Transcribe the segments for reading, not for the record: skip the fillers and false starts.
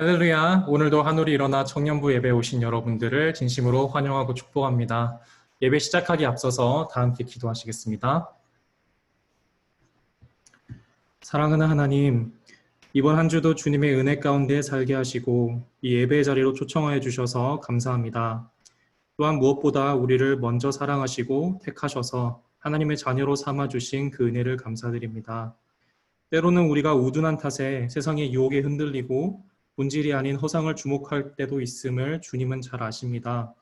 할렐루야, 오늘도 한우리 일어나 청년부 예배 오신 여러분들을 진심으로 환영하고 축복합니다. 예배 시작하기 앞서서 다 함께 기도하시겠습니다. 사랑하는 하나님, 이번 한 주도 주님의 은혜 가운데 살게 하시고 이 예배의 자리로 초청하여 주셔서 감사합니다. 또한 무엇보다 우리를 먼저 사랑하시고 택하셔서 하나님의 자녀로 삼아주신 그 은혜를 감사드립니다. 때로는 우리가 우둔한 탓에 세상의 유혹에 흔들리고 본질이 아닌 허상을 주목할 때도 있음을 주님은 잘 아십니다.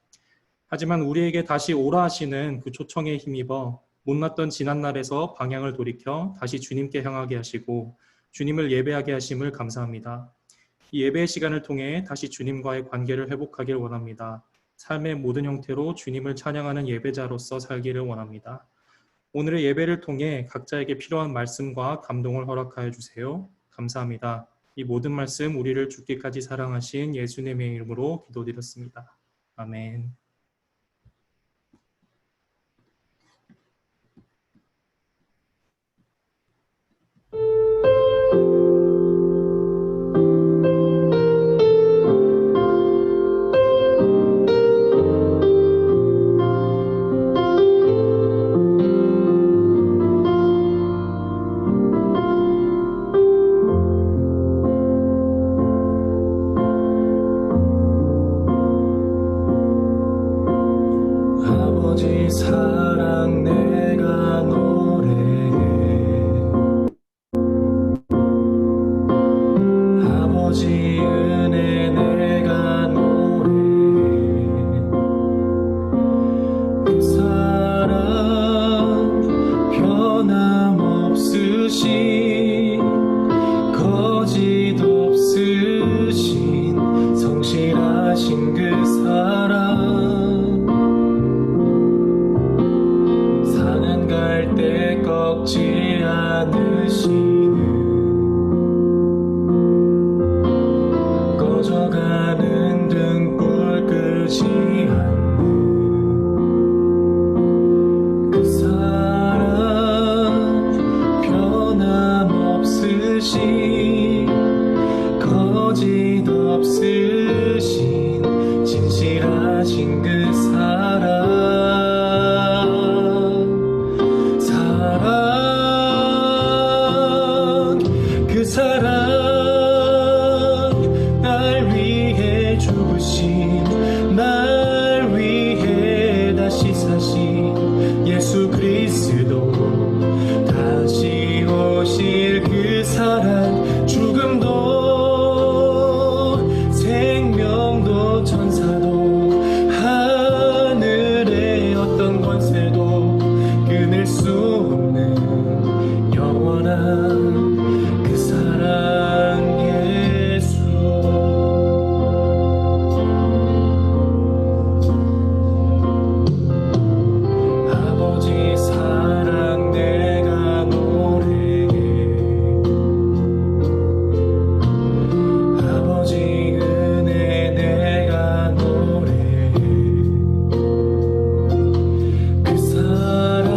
하지만 우리에게 다시 오라 하시는 그 초청에 힘입어 못났던 지난날에서 방향을 돌이켜 다시 주님께 향하게 하시고 주님을 예배하게 하심을 감사합니다. 이 예배의 시간을 통해 다시 주님과의 관계를 회복하길 원합니다. 삶의 모든 형태로 주님을 찬양하는 예배자로서 살기를 원합니다. 오늘의 예배를 통해 각자에게 필요한 말씀과 감동을 허락하여 주세요. 감사합니다. 이 모든 말씀 우리를 죽기까지 사랑하신 예수님의 이름으로 기도드렸습니다. 아멘. 사랑 내가 노래해 아버지 은혜 내가 노래해 그 사랑 변함없으신 거짓 없으신 성실하신 그 사랑 때 꺾지 않으시는 꺼져가는 등불 끄지 않는 그 사랑 변함없으신 거짓 없으신 진실하신 그 사랑 그 사랑 날 위해 죽으신 날 위해 다시 사신 예수 그리스도 다시 오실 그 사랑 죽음도 생명도 천사도 하늘의 어떤 권세도 끊을 수 없는 영원한 사랑 예수 아버지 사랑 내가 노래해 아버지 은혜 내가 노래해 그 사랑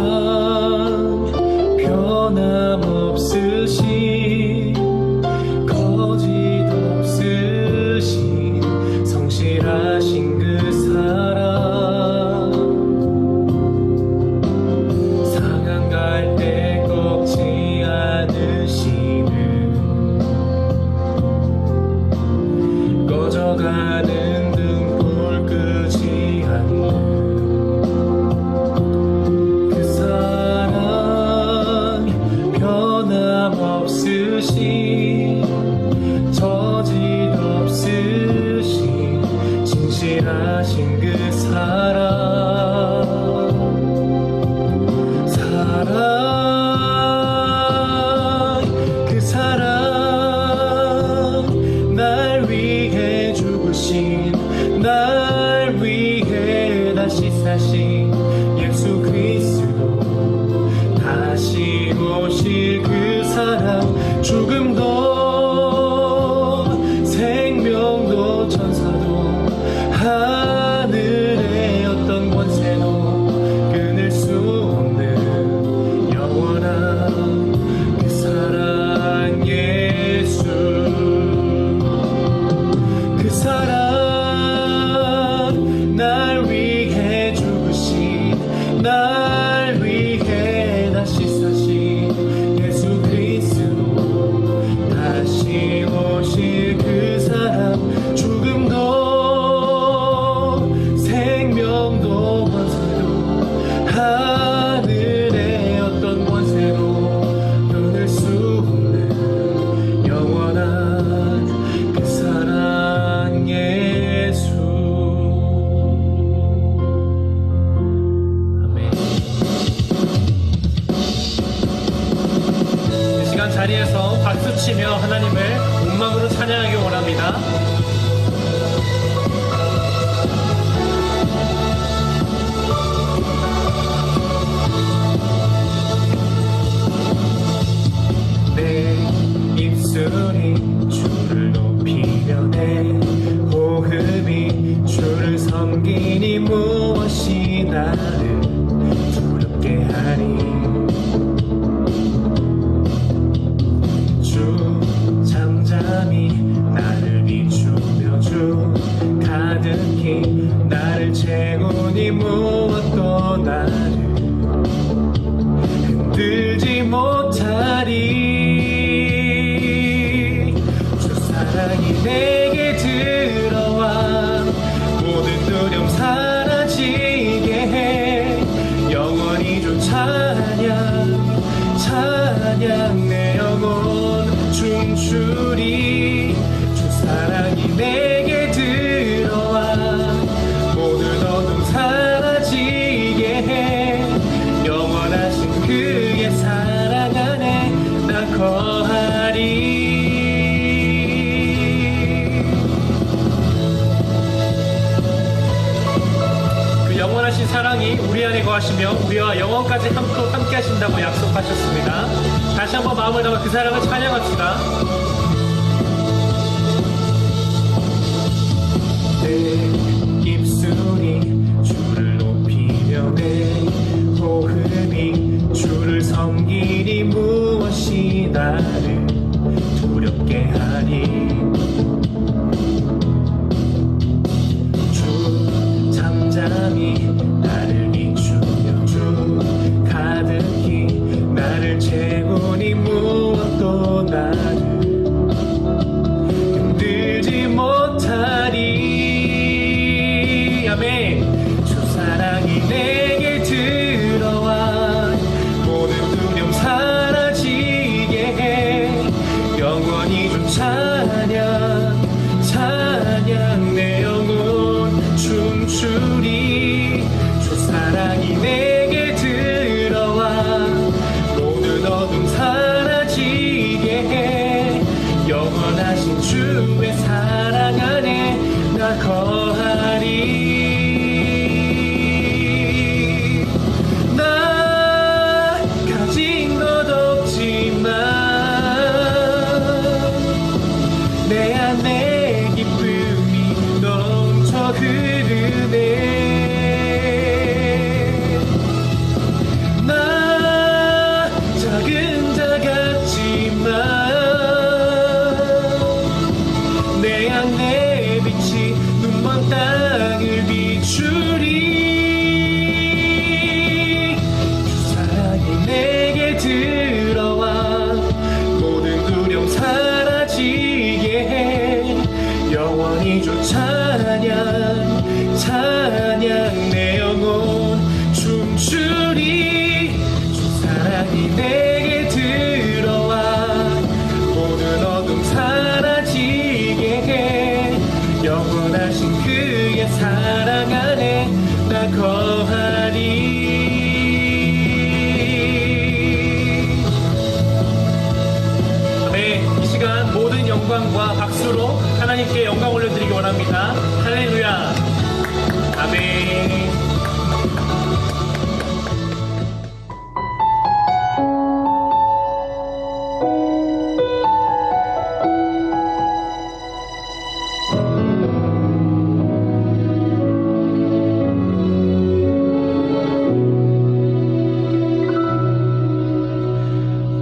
변함없으신 거짓 없으신 성실하신 그 사랑 상한 갈 때 꺾지 않으시는 꺼져가는 등불 끄지 않는 그 사랑 변함없으신 거짓 없으신 진실하신 그 사랑 그 사랑 날 위해 죽으신 날 위해 다시 사신 예수 그리스도 다시 오실 그 사랑 죽음도 생명도 천사도 하늘의 어떤 권세도 끊을 수 없는 영원한 그 사랑 예수 시간 자리에서 박수치며 하나님을 온 마음으로 찬양하기 원합니다. 내 입술이 주를 높이며 내 호흡이 주를 섬기니 무엇이 나를 두렵게 하리. 주 잠잠히 나를 비추며 주 가득히 나를 채우니 무엇도 나를 흔들지 못하리. 주 사랑이 내게 들어와 모든 두려움 사라지게 해. 영원히 주 찬양 찬양 내 영혼 춤추리. 주 사랑이 내게 들어와 모든 어둠 사라지게 해. 영원하신 그의 사랑 안에 나 거하리. 그 영원하신 사랑이 우리 안에 거하시며 우리와 영원까지 함께 하신다고 약속하셨습니다. 다시 한번 마음을 담아 그 사랑을 찬양합시다. 내 입술이 주를 높이며 내 호흡이 주를 섬기니 무엇이 나를 두렵게 하리. 주 잠잠히 나를 비추며 주 가득히 나를 채우니 무엇도 나를 흔들지 못하리. 아멘. 주 사랑이 내게 들어와 모든 두려움 사라지게 해. 영원히 주 찬양 찬양 내 영혼 춤추리. 주 사랑이 내게 들어와 모든 어둠 사라지게 해. 영원하신 주의 사랑 안에 나 거하리. 나 가진 것 없지만 내 안에 기쁨이 넘쳐 흐르네. 나 작은 자 같지만 내 안에 빛이 눈먼 땅을 비추리. 주 사랑이 내게 들어와 모든 두려움 사라지게 해. 영원히 주 찬양 찬양 내 영혼 춤추리. 주 사랑이 내게 들어와 모든 어둠 사라지게 해. 영원하신 그의 사랑 안에 나 거하리. 네, 이 시간 모든 영광과 박수로 하나님께 영광 올려드리기 원합니다. 할렐루야. 아멘.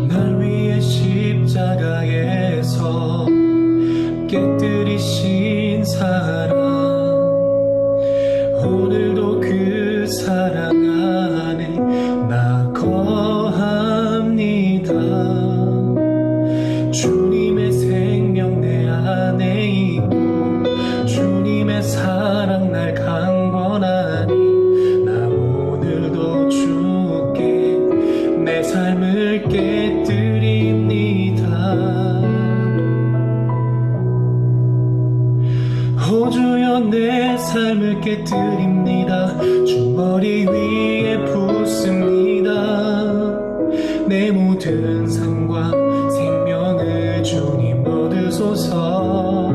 날 위해 십자가에서 깨뜨리신 사랑 오늘도 그 사랑 안에 나 거합니다. 주님의 생명 내 안에 있고 주님의 사랑 날 강권하니 나 오늘도 주께 내 삶을 깨뜨립니다. 오 주여 내 삶을 깨뜨립니다. 주 머리 위에 붓습니다. 내 모든 삶과 받으소서.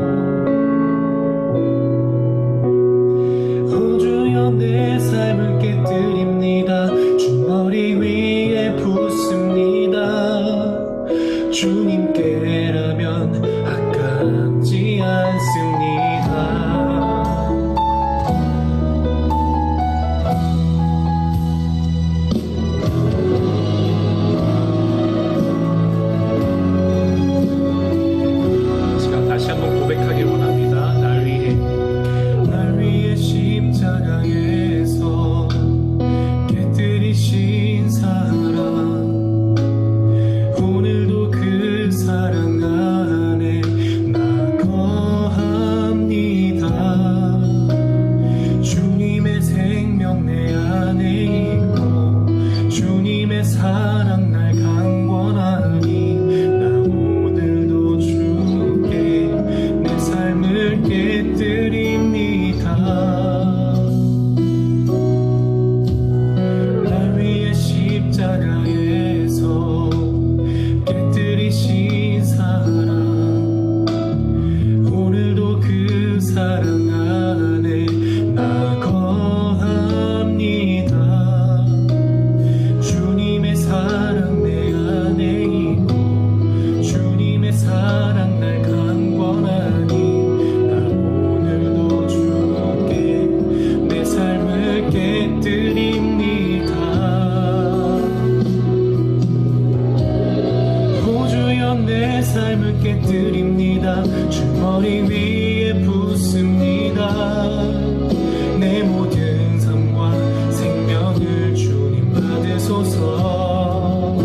오 주여 내 삶을 깨뜨립니다. 주 머리 위에 붓습니다. 주님께라면 아깝지 않습니다. 다시 한번 고백하길 원합니다. 날 위해 십자가에서 깨뜨리신 사랑, 오늘도 그 사랑 안에 나 거합니다. 주님의 생명 내 안에 있고 주님의 사랑 날 강권하니 깨뜨립니다. 날 위해 십자가에서 깨뜨리신 사랑, 오늘도 그 사랑 안에 나 거합니다. 주님의 사랑 내 안에 있고 주님의 사랑 날 강권하니 깨뜨립니다. 오 주여 내 삶을 깨뜨립니다. 주 머리 위에 붓습니다. 내 모든 삶과 생명을 주님 받으소서.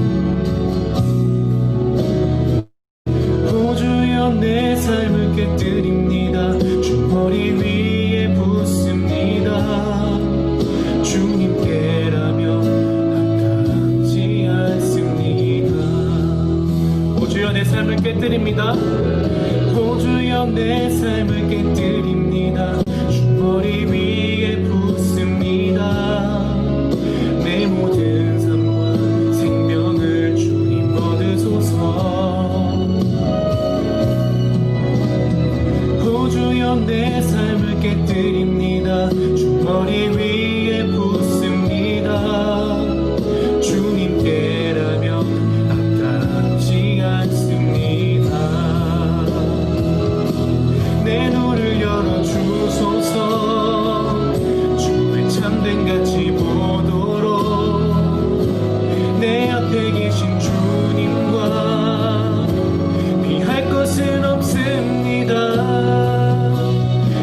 오 주여 내 삶을 깨뜨립니다. 주 머리 위에 붓습니다. 주님께라면 아깝지 않습니다. 오 주여 내 삶을 깨뜨립니다. 오 주여 내 삶을 깨뜨립니다. 주 머리 위에 붓습니다. 내 모든 삶과 생명을 주님 얻으소서. 오 주여 내 삶을 깨뜨립니다. 주 머리 위에 붓습니다. 주님께라면 아깝지 않습니다. 내 눈을 열어주소서. 주의 참된 가치 보도록 내 앞에 계신 주님과 비할 것은 없습니다.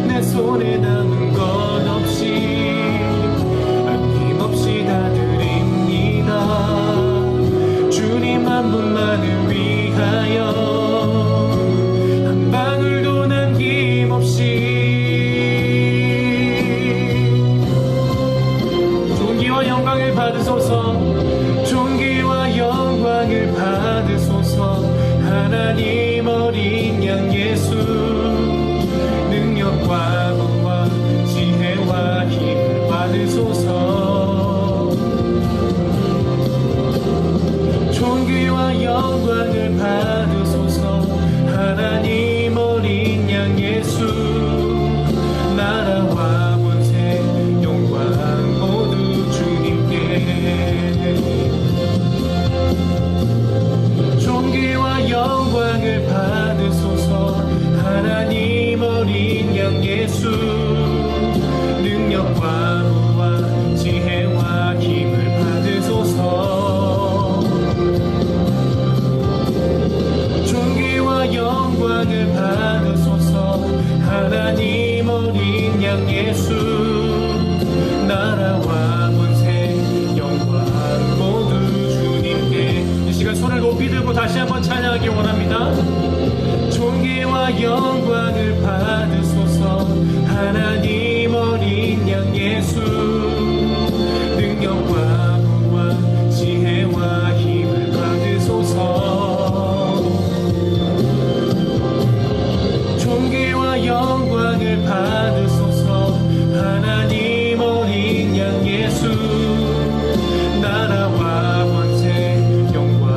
내 손에 남은 것 없이 아낌없이 다 드립니다. 주님 한 분만을 위하여 한 방울도 남김없이 존귀와 영광을 받으소서. 존귀와 영광을 받으소서. 하나님 어린 양 예수, 능력과 부와 지혜와 힘을 받으소서. 존귀와 영광을 받으소서. 하나님 어린 양 예수, 나라와 권세 영광 모두 주님께. 존귀와 영광을 받으소서. 하나님 어린 양 예수, 능력과 부와 지혜와 힘을 받으소서. 존귀와 영광을 받으소서. 하나님 어린 양 예수, 나라와 권세 영광 모두 주님께. 이 시간 손을 높이 들고 다시 한번 찬양하기 원합니다. 존귀와 영광을 받으소서. 하나님 어린 양 예수, 능력과 부와 지혜와 힘을 받으소서. 존귀와 영광을 받으소서. 하나님 어린 양 예수, 나라와 권세 영광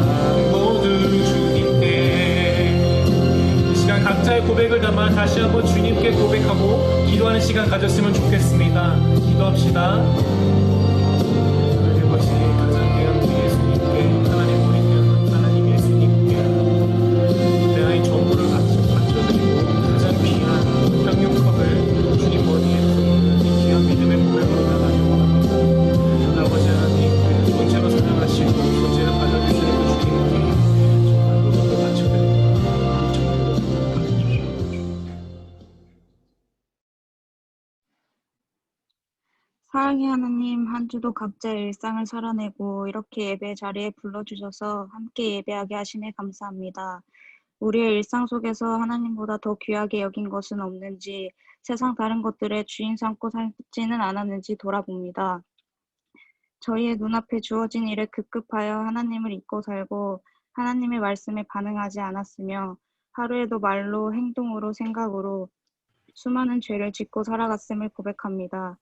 모두 주님께. 이 시간 우리의 고백을 담아 다시 한번 주님께 고백하고 기도하는 시간 가졌으면 좋겠습니다. 기도합시다. 하나님 아버지, 가장 귀한 우리 예수님께, 하나님 우리 귀한 하나님 예수님께 내 아이 전부를 바쳐드리고 가장 귀한 향유컵을 주님 머리에 붓는 이 귀한 믿음의 고백으로 나가기 원합니다. 아버지 하나님, 존재로 사랑하시고 존재를 받아주시는 그 주님께 정말 모든 걸 바쳐드립니다. 정말 받아주십시오. 사랑의 하나님, 한 주도 각자의 일상을 살아내고 이렇게 예배 자리에 불러주셔서 함께 예배하게 하시네 감사합니다. 우리의 일상 속에서 하나님보다 더 귀하게 여긴 것은 없는지, 세상 다른 것들의 주인 삼고 살지는 않았는지 돌아봅니다. 저희의 눈앞에 주어진 일에 급급하여 하나님을 잊고 살고 하나님의 말씀에 반응하지 않았으며 하루에도 말로, 행동으로, 생각으로 수많은 죄를 짓고 살아갔음을 고백합니다.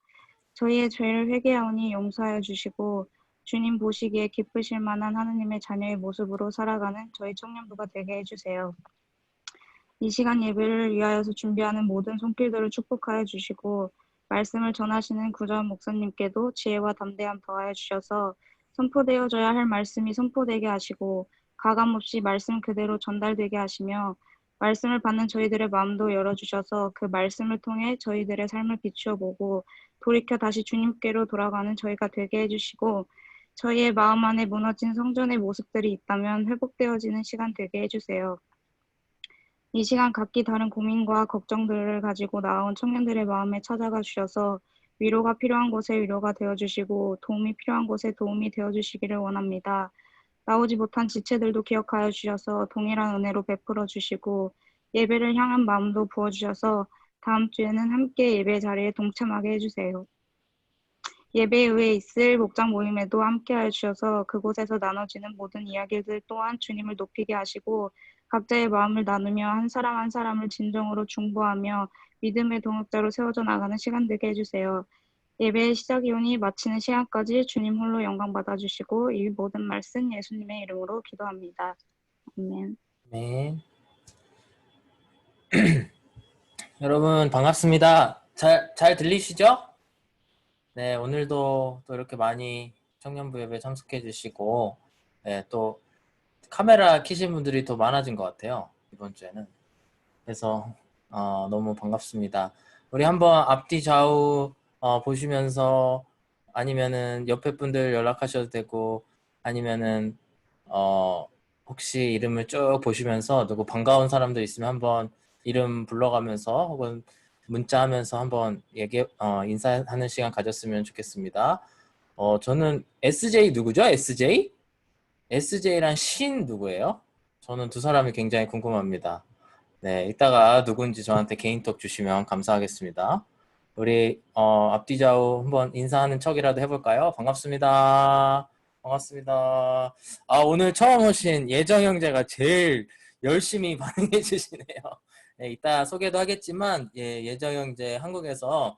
저희의 죄를 회개하오니 용서하여 주시고 주님 보시기에 기쁘실 만한 하느님의 자녀의 모습으로 살아가는 저희 청년부가 되게 해주세요. 이 시간 예배를 위하여서 준비하는 모든 손길들을 축복하여 주시고 말씀을 전하시는 구전 목사님께도 지혜와 담대함 더하여 주셔서 선포되어져야 할 말씀이 선포되게 하시고 가감없이 말씀 그대로 전달되게 하시며 말씀을 받는 저희들의 마음도 열어주셔서 그 말씀을 통해 저희들의 삶을 비추어 보고 돌이켜 다시 주님께로 돌아가는 저희가 되게 해주시고 저희의 마음 안에 무너진 성전의 모습들이 있다면 회복되어지는 시간 되게 해주세요. 이 시간 각기 다른 고민과 걱정들을 가지고 나온 청년들의 마음에 찾아가 주셔서 위로가 필요한 곳에 위로가 되어주시고 도움이 필요한 곳에 도움이 되어주시기를 원합니다. 나오지 못한 지체들도 기억하여 주셔서 동일한 은혜로 베풀어 주시고 예배를 향한 마음도 부어주셔서 다음 주에는 함께 예배 자리에 동참하게 해주세요. 예배 후에 있을 목장 모임에도 함께하여 주셔서 그곳에서 나눠지는 모든 이야기들 또한 주님을 높이게 하시고 각자의 마음을 나누며 한 사람 한 사람을 진정으로 중보하며 믿음의 동역자로 세워져 나가는 시간 되게 해주세요. 예배의 시작이 오니 마치는 시간까지 주님 홀로 영광 받아주시고 이 모든 말씀 예수님의 이름으로 기도합니다. 아멘. 네. 여러분 반갑습니다. 잘 들리시죠? 네, 오늘도 또 이렇게 많이 청년부 예배 참석해 주시고 네, 또 카메라 켜신 분들이 더 많아진 것 같아요. 이번 주에는. 그래서 너무 반갑습니다. 우리 한번 앞뒤 좌우 보시면서 아니면은 옆에 분들 연락하셔도 되고 아니면은 혹시 이름을 쭉 보시면서 누구 반가운 사람들 있으면 한번 이름 불러가면서 혹은 문자하면서 한번 인사하는 시간 가졌으면 좋겠습니다. 저는 SJ 누구죠? SJ? SJ란 신 누구예요? 저는 두 사람이 굉장히 궁금합니다. 네, 이따가 누군지 저한테 개인톡 주시면 감사하겠습니다. 우리 앞뒤 좌우 한번 인사하는 척이라도 해볼까요? 반갑습니다. 반갑습니다. 오늘 처음 오신 예정 형제가 제일 열심히 반응해 주시네요. 네, 이따 소개도 하겠지만 예정 형제 한국에서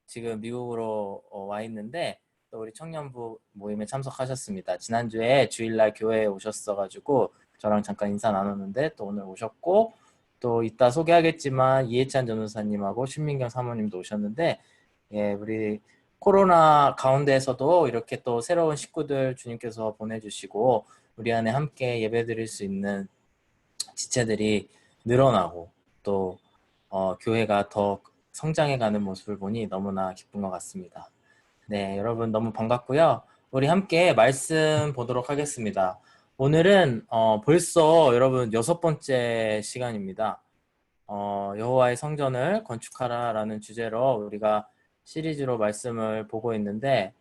지금 미국으로 와 있는데 또 우리 청년부 모임에 참석하셨습니다. 지난주에 주일날 교회에 오셨어가지고 저랑 잠깐 인사 나눴는데 또 오늘 오셨고 또 이따 소개하겠지만 이해찬 전도사님하고 신민경 사모님도 오셨는데 우리 코로나 가운데에서도 이렇게 또 새로운 식구들 주님께서 보내주시고 우리 안에 함께 예배드릴 수 있는 지체들이 늘어나고 또 교회가 더 성장해가는 모습을 보니 너무나 기쁜 것 같습니다. 네, 여러분 너무 반갑고요. 우리 함께 말씀 보도록 하겠습니다. 오늘은 벌써 여러분 6번째 시간입니다. 여호와의 성전을 건축하라라는 주제로 우리가 시리즈로 말씀을 보고 있는데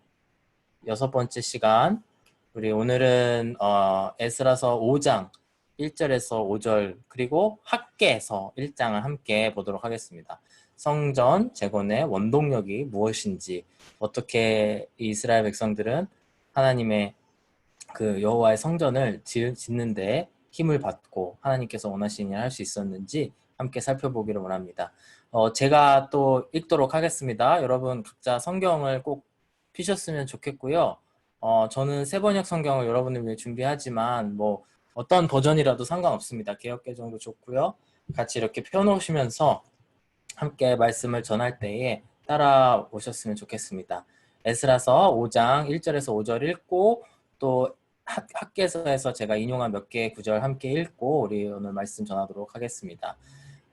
6번째 시간 우리 오늘은 에스라서 5장 1절에서 5절 그리고 학개서 1장을 함께 보도록 하겠습니다. 성전 재건의 원동력이 무엇인지 어떻게 이스라엘 백성들은 하나님의 그 여호와의 성전을 짓는 데 힘을 받고 하나님께서 원하시는 일을 할 수 있었는지 함께 살펴보기를 원합니다. 제가 또 읽도록 하겠습니다. 여러분 각자 성경을 꼭 피셨으면 좋겠고요. 저는 세번역 성경을 여러분을 위해 준비하지만 뭐 어떤 버전이라도 상관없습니다. 개역개정도 좋고요. 같이 이렇게 펴놓으시면서 함께 말씀을 전할 때에 따라오셨으면 좋겠습니다. 에스라서 5장 1절에서 5절 읽고 또 학개서에서 제가 인용한 몇 개의 구절 함께 읽고 우리 오늘 말씀 전하도록 하겠습니다.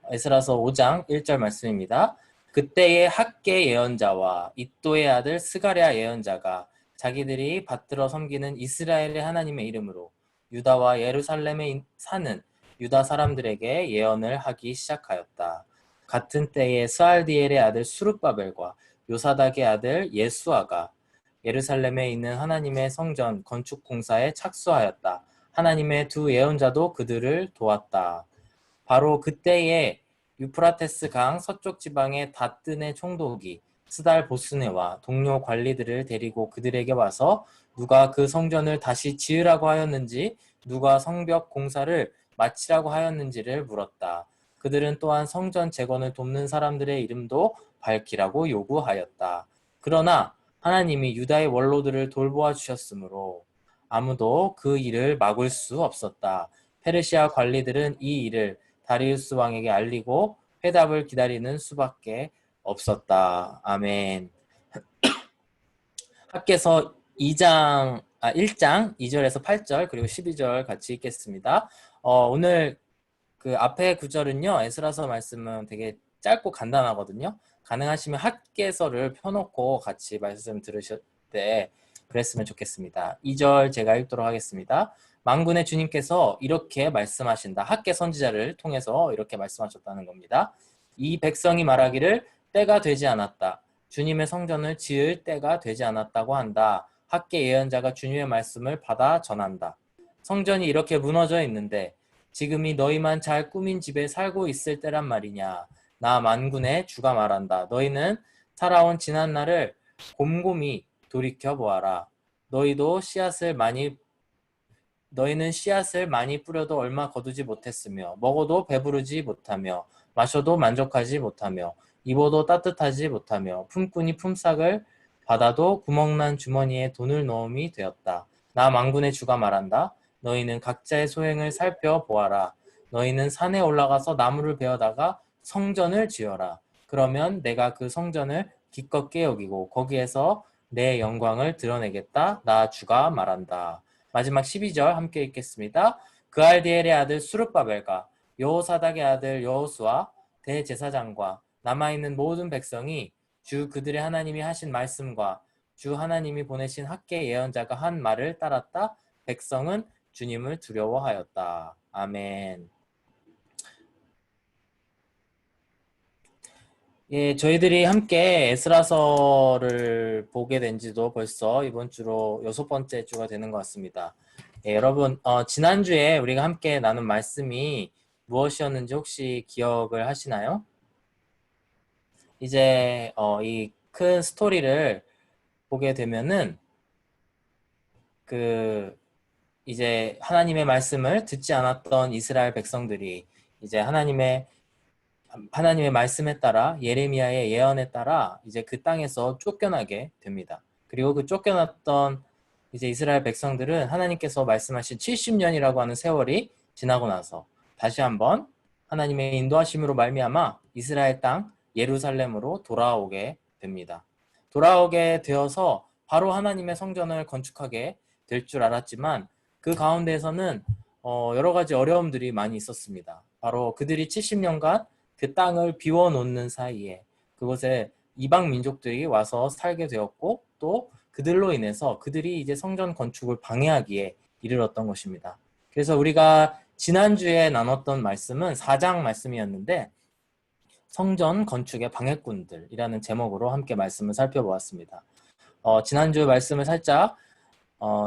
에스라서 5장 1절 말씀입니다. 그때의 학개 예언자와 이또의 아들 스가랴 예언자가 자기들이 받들어 섬기는 이스라엘의 하나님의 이름으로 유다와 예루살렘에 사는 유다 사람들에게 예언을 하기 시작하였다. 같은 때에 스알디엘의 아들 수룹바벨과 요사닥의 아들 예수아가 예루살렘에 있는 하나님의 성전 건축 공사에 착수하였다. 하나님의 두 예언자도 그들을 도왔다. 바로 그때에 유프라테스 강 서쪽 지방의 다뜬의 총독이 스달 보스네와 동료 관리들을 데리고 그들에게 와서 누가 그 성전을 다시 지으라고 하였는지 누가 성벽 공사를 마치라고 하였는지를 물었다. 그들은 또한 성전 재건을 돕는 사람들의 이름도 밝히라고 요구하였다. 그러나 하나님이 유다의 원로들을 돌보아 주셨으므로 아무도 그 일을 막을 수 없었다. 페르시아 관리들은 이 일을 다리우스 왕에게 알리고 회답을 기다리는 수밖에 없었다. 아멘. 학개서 1장 2절에서 8절 그리고 12절 같이 읽겠습니다. 오늘 그 앞에 구절은요. 에스라서 말씀은 되게 짧고 간단하거든요. 가능하시면 학개서를 펴놓고 같이 말씀 들으실 때 그랬으면 좋겠습니다. 2절 제가 읽도록 하겠습니다. 만군의 주님께서 이렇게 말씀하신다. 학개 선지자를 통해서 이렇게 말씀하셨다는 겁니다. 이 백성이 말하기를 때가 되지 않았다. 주님의 성전을 지을 때가 되지 않았다고 한다. 학개 예언자가 주님의 말씀을 받아 전한다. 성전이 이렇게 무너져 있는데 지금이 너희만 잘 꾸민 집에 살고 있을 때란 말이냐. 나 만군의 주가 말한다. 너희는 살아온 지난 날을 곰곰이 돌이켜 보아라. 너희는 씨앗을 많이 뿌려도 얼마 거두지 못했으며 먹어도 배부르지 못하며 마셔도 만족하지 못하며 입어도 따뜻하지 못하며 품꾼이 품삯을 받아도 구멍난 주머니에 돈을 넣음이 되었다. 나 만군의 주가 말한다. 너희는 각자의 소행을 살펴보아라. 너희는 산에 올라가서 나무를 베어다가 성전을 지어라. 그러면 내가 그 성전을 기껏게 여기고 거기에서 내 영광을 드러내겠다. 나 주가 말한다. 마지막 12절 함께 읽겠습니다. 그알디엘의 아들 수룹바벨과 여호사닥의 아들 여호수아 대제사장과 남아있는 모든 백성이 주 그들의 하나님이 하신 말씀과 주 하나님이 보내신 학개 예언자가 한 말을 따랐다. 백성은 주님을 두려워하였다. 아멘. 예, 저희들이 함께 에스라서를 보게 된 지도 벌써 이번 주로 6번째 주가 되는 것 같습니다. 예, 여러분, 지난주에 우리가 함께 나눈 말씀이 무엇이었는지 혹시 기억을 하시나요? 이제 이 큰 스토리를 보게 되면은 이제 하나님의 말씀을 듣지 않았던 이스라엘 백성들이 이제 하나님의 말씀에 따라 예레미야의 예언에 따라 이제 그 땅에서 쫓겨나게 됩니다. 그리고 그 쫓겨났던 이제 이스라엘 백성들은 하나님께서 말씀하신 70년이라고 하는 세월이 지나고 나서 다시 한번 하나님의 인도하심으로 말미암아 이스라엘 땅 예루살렘으로 돌아오게 됩니다. 돌아오게 되어서 바로 하나님의 성전을 건축하게 될 줄 알았지만 그 가운데에서는 여러 가지 어려움들이 많이 있었습니다. 바로 그들이 70년간 그 땅을 비워놓는 사이에 그곳에 이방 민족들이 와서 살게 되었고 또 그들로 인해서 그들이 이제 성전 건축을 방해하기에 이르렀던 것입니다. 그래서 우리가 지난주에 나눴던 말씀은 4장 말씀이었는데 성전 건축의 방해꾼들이라는 제목으로 함께 말씀을 살펴보았습니다. 지난주 말씀을 살짝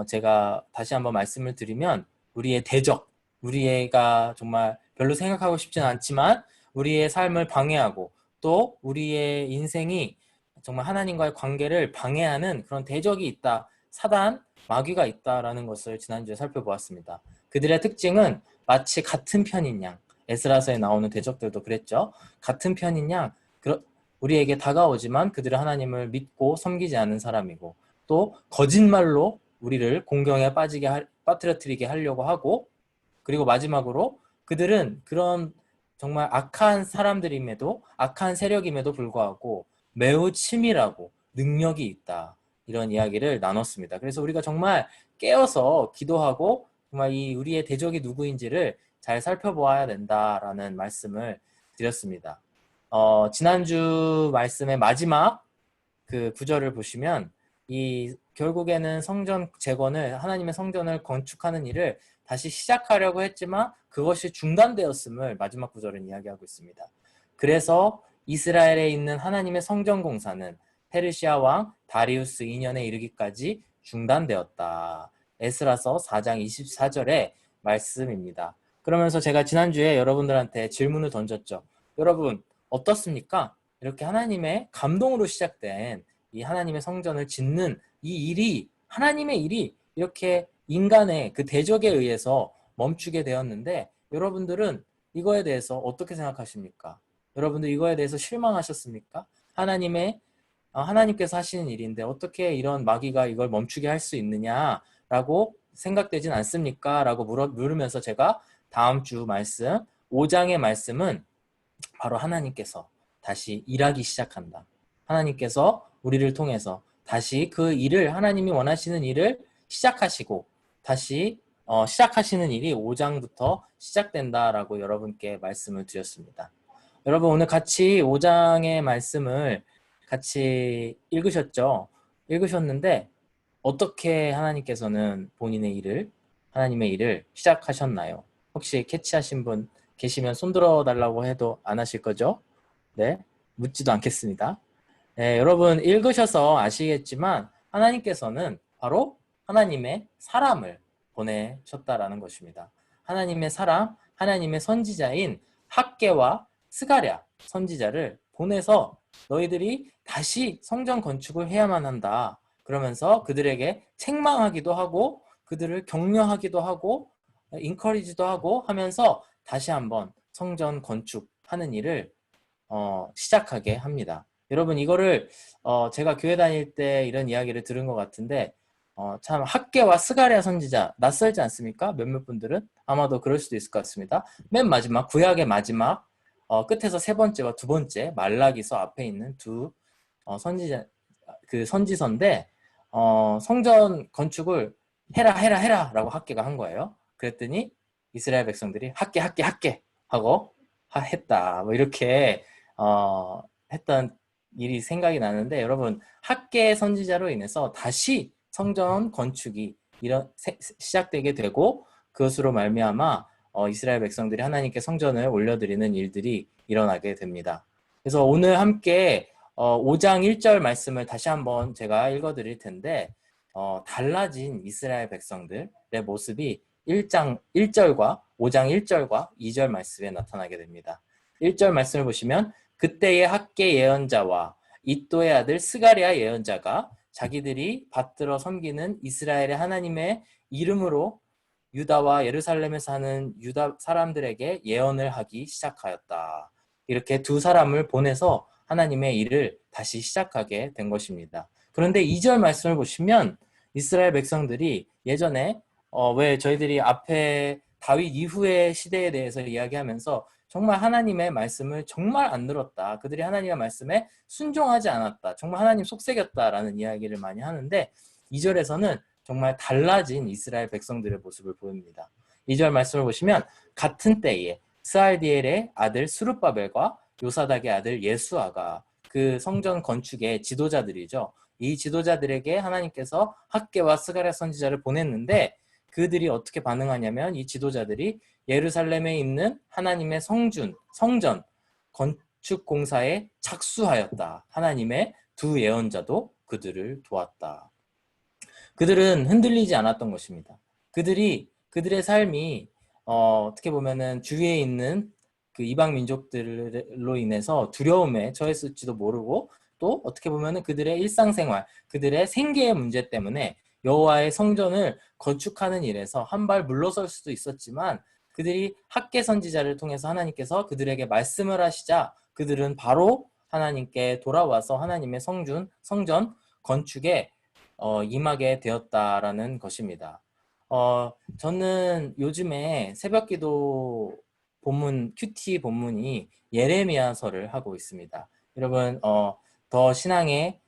제가 다시 한번 말씀을 드리면 우리의 대적, 우리가 정말 별로 생각하고 싶지는 않지만 우리의 삶을 방해하고 또 우리의 인생이 정말 하나님과의 관계를 방해하는 그런 대적이 있다. 사단, 마귀가 있다라는 것을 지난주에 살펴보았습니다. 그들의 특징은 마치 같은 편인 양, 에스라서에 나오는 대적들도 그랬죠. 같은 편인 양, 우리에게 다가오지만 그들은 하나님을 믿고 섬기지 않는 사람이고 또 거짓말로 우리를 공경에 빠뜨려뜨리게 하려고 하고 그리고 마지막으로 그들은 그런 정말 악한 사람들임에도 악한 세력임에도 불구하고 매우 치밀하고 능력이 있다. 이런 이야기를 나눴습니다. 그래서 우리가 정말 깨어서 기도하고 정말 이 우리의 대적이 누구인지를 잘 살펴보아야 된다라는 말씀을 드렸습니다. 지난주 말씀의 마지막 그 구절을 보시면 이 결국에는 성전 재건을 하나님의 성전을 건축하는 일을 다시 시작하려고 했지만 그것이 중단되었음을 마지막 구절은 이야기하고 있습니다. 그래서 이스라엘에 있는 하나님의 성전 공사는 페르시아 왕 다리우스 2년에 이르기까지 중단되었다. 에스라서 4장 24절의 말씀입니다. 그러면서 제가 지난주에 여러분들한테 질문을 던졌죠. 여러분 어떻습니까? 이렇게 하나님의 감동으로 시작된 이 하나님의 성전을 짓는 이 일이 하나님의 일이 이렇게 인간의 그 대적에 의해서 멈추게 되었는데 여러분들은 이거에 대해서 어떻게 생각하십니까? 여러분들 이거에 대해서 실망하셨습니까? 하나님께서 하시는 일인데 어떻게 이런 마귀가 이걸 멈추게 할 수 있느냐라고 생각되진 않습니까? 라고 물으면서 제가 다음 주 말씀 5장의 말씀은 바로 하나님께서 다시 일하기 시작한다. 하나님께서 우리를 통해서 다시 그 일을 하나님이 원하시는 일을 시작하시고 다시 시작하시는 일이 5장부터 시작된다라고 여러분께 말씀을 드렸습니다. 여러분 오늘 같이 5장의 말씀을 같이 읽으셨는데 어떻게 하나님께서는 하나님의 일을 시작하셨나요? 혹시 캐치하신 분 계시면 손들어 달라고 해도 안 하실 거죠? 네, 묻지도 않겠습니다. 네, 여러분 읽으셔서 아시겠지만 하나님께서는 바로 하나님의 사람을 보내셨다라는 것입니다. 하나님의 사람, 하나님의 선지자인 학개와 스가랴 선지자를 보내서 너희들이 다시 성전 건축을 해야만 한다. 그러면서 그들에게 책망하기도 하고 그들을 격려하기도 하고 인커리지도 하고 하면서 다시 한번 성전 건축하는 일을 시작하게 합니다. 여러분 이거를 제가 교회 다닐 때 이런 이야기를 들은 것 같은데 참 학개와 스가랴 선지자 낯설지 않습니까? 몇몇 분들은 아마도 그럴 수도 있을 것 같습니다. 맨 마지막 구약의 마지막 끝에서 세 번째와 두 번째 말라기서 앞에 있는 두 선지서인데 성전 건축을 해라 라고 학개가 한 거예요. 그랬더니 이스라엘 백성들이 학개 하고 했다 뭐 이렇게 했던 일이 생각이 나는데 여러분 학개 선지자로 인해서 다시 성전 건축이 시작되게 되고 그것으로 말미암아 이스라엘 백성들이 하나님께 성전을 올려드리는 일들이 일어나게 됩니다. 그래서 오늘 함께 5장 1절 말씀을 다시 한번 제가 읽어드릴 텐데 달라진 이스라엘 백성들의 모습이 1장 1절과 5장 1절과 2절 말씀에 나타나게 됩니다. 1절 말씀을 보시면 그때의 학개 예언자와 이또의 아들 스가랴 예언자가 자기들이 받들어 섬기는 이스라엘의 하나님의 이름으로 유다와 예루살렘에 사는 유다 사람들에게 예언을 하기 시작하였다. 이렇게 두 사람을 보내서 하나님의 일을 다시 시작하게 된 것입니다. 그런데 2절 말씀을 보시면 이스라엘 백성들이 예전에 왜 저희들이 앞에 다윗 이후의 시대에 대해서 이야기하면서 정말 하나님의 말씀을 정말 안 들었다. 그들이 하나님의 말씀에 순종하지 않았다. 정말 하나님 속삭였다라는 이야기를 많이 하는데 2절에서는 정말 달라진 이스라엘 백성들의 모습을 보입니다. 2절 말씀을 보시면 같은 때에 스알디엘의 아들 스룹바벨과 요사닥의 아들 예수아가 그 성전 건축의 지도자들이죠. 이 지도자들에게 하나님께서 학개와 스가랴 선지자를 보냈는데 그들이 어떻게 반응하냐면 이 지도자들이 예루살렘에 있는 하나님의 성전 건축 공사에 착수하였다. 하나님의 두 예언자도 그들을 도왔다. 그들은 흔들리지 않았던 것입니다. 그들의 삶이 어떻게 보면은 주위에 있는 그 이방 민족들로 인해서 두려움에 처했을지도 모르고 또 어떻게 보면은 그들의 일상생활, 그들의 생계의 문제 때문에 여호와의 성전을 건축하는 일에서 한 발 물러설 수도 있었지만 그들이 학개 선지자를 통해서 하나님께서 그들에게 말씀을 하시자 그들은 바로 하나님께 돌아와서 하나님의 성전 건축에 임하게 되었다라는 것입니다. 저는 요즘에 새벽 기도 본문 큐티 본문이 예레미야서를 하고 있습니다. 여러분 더 신앙이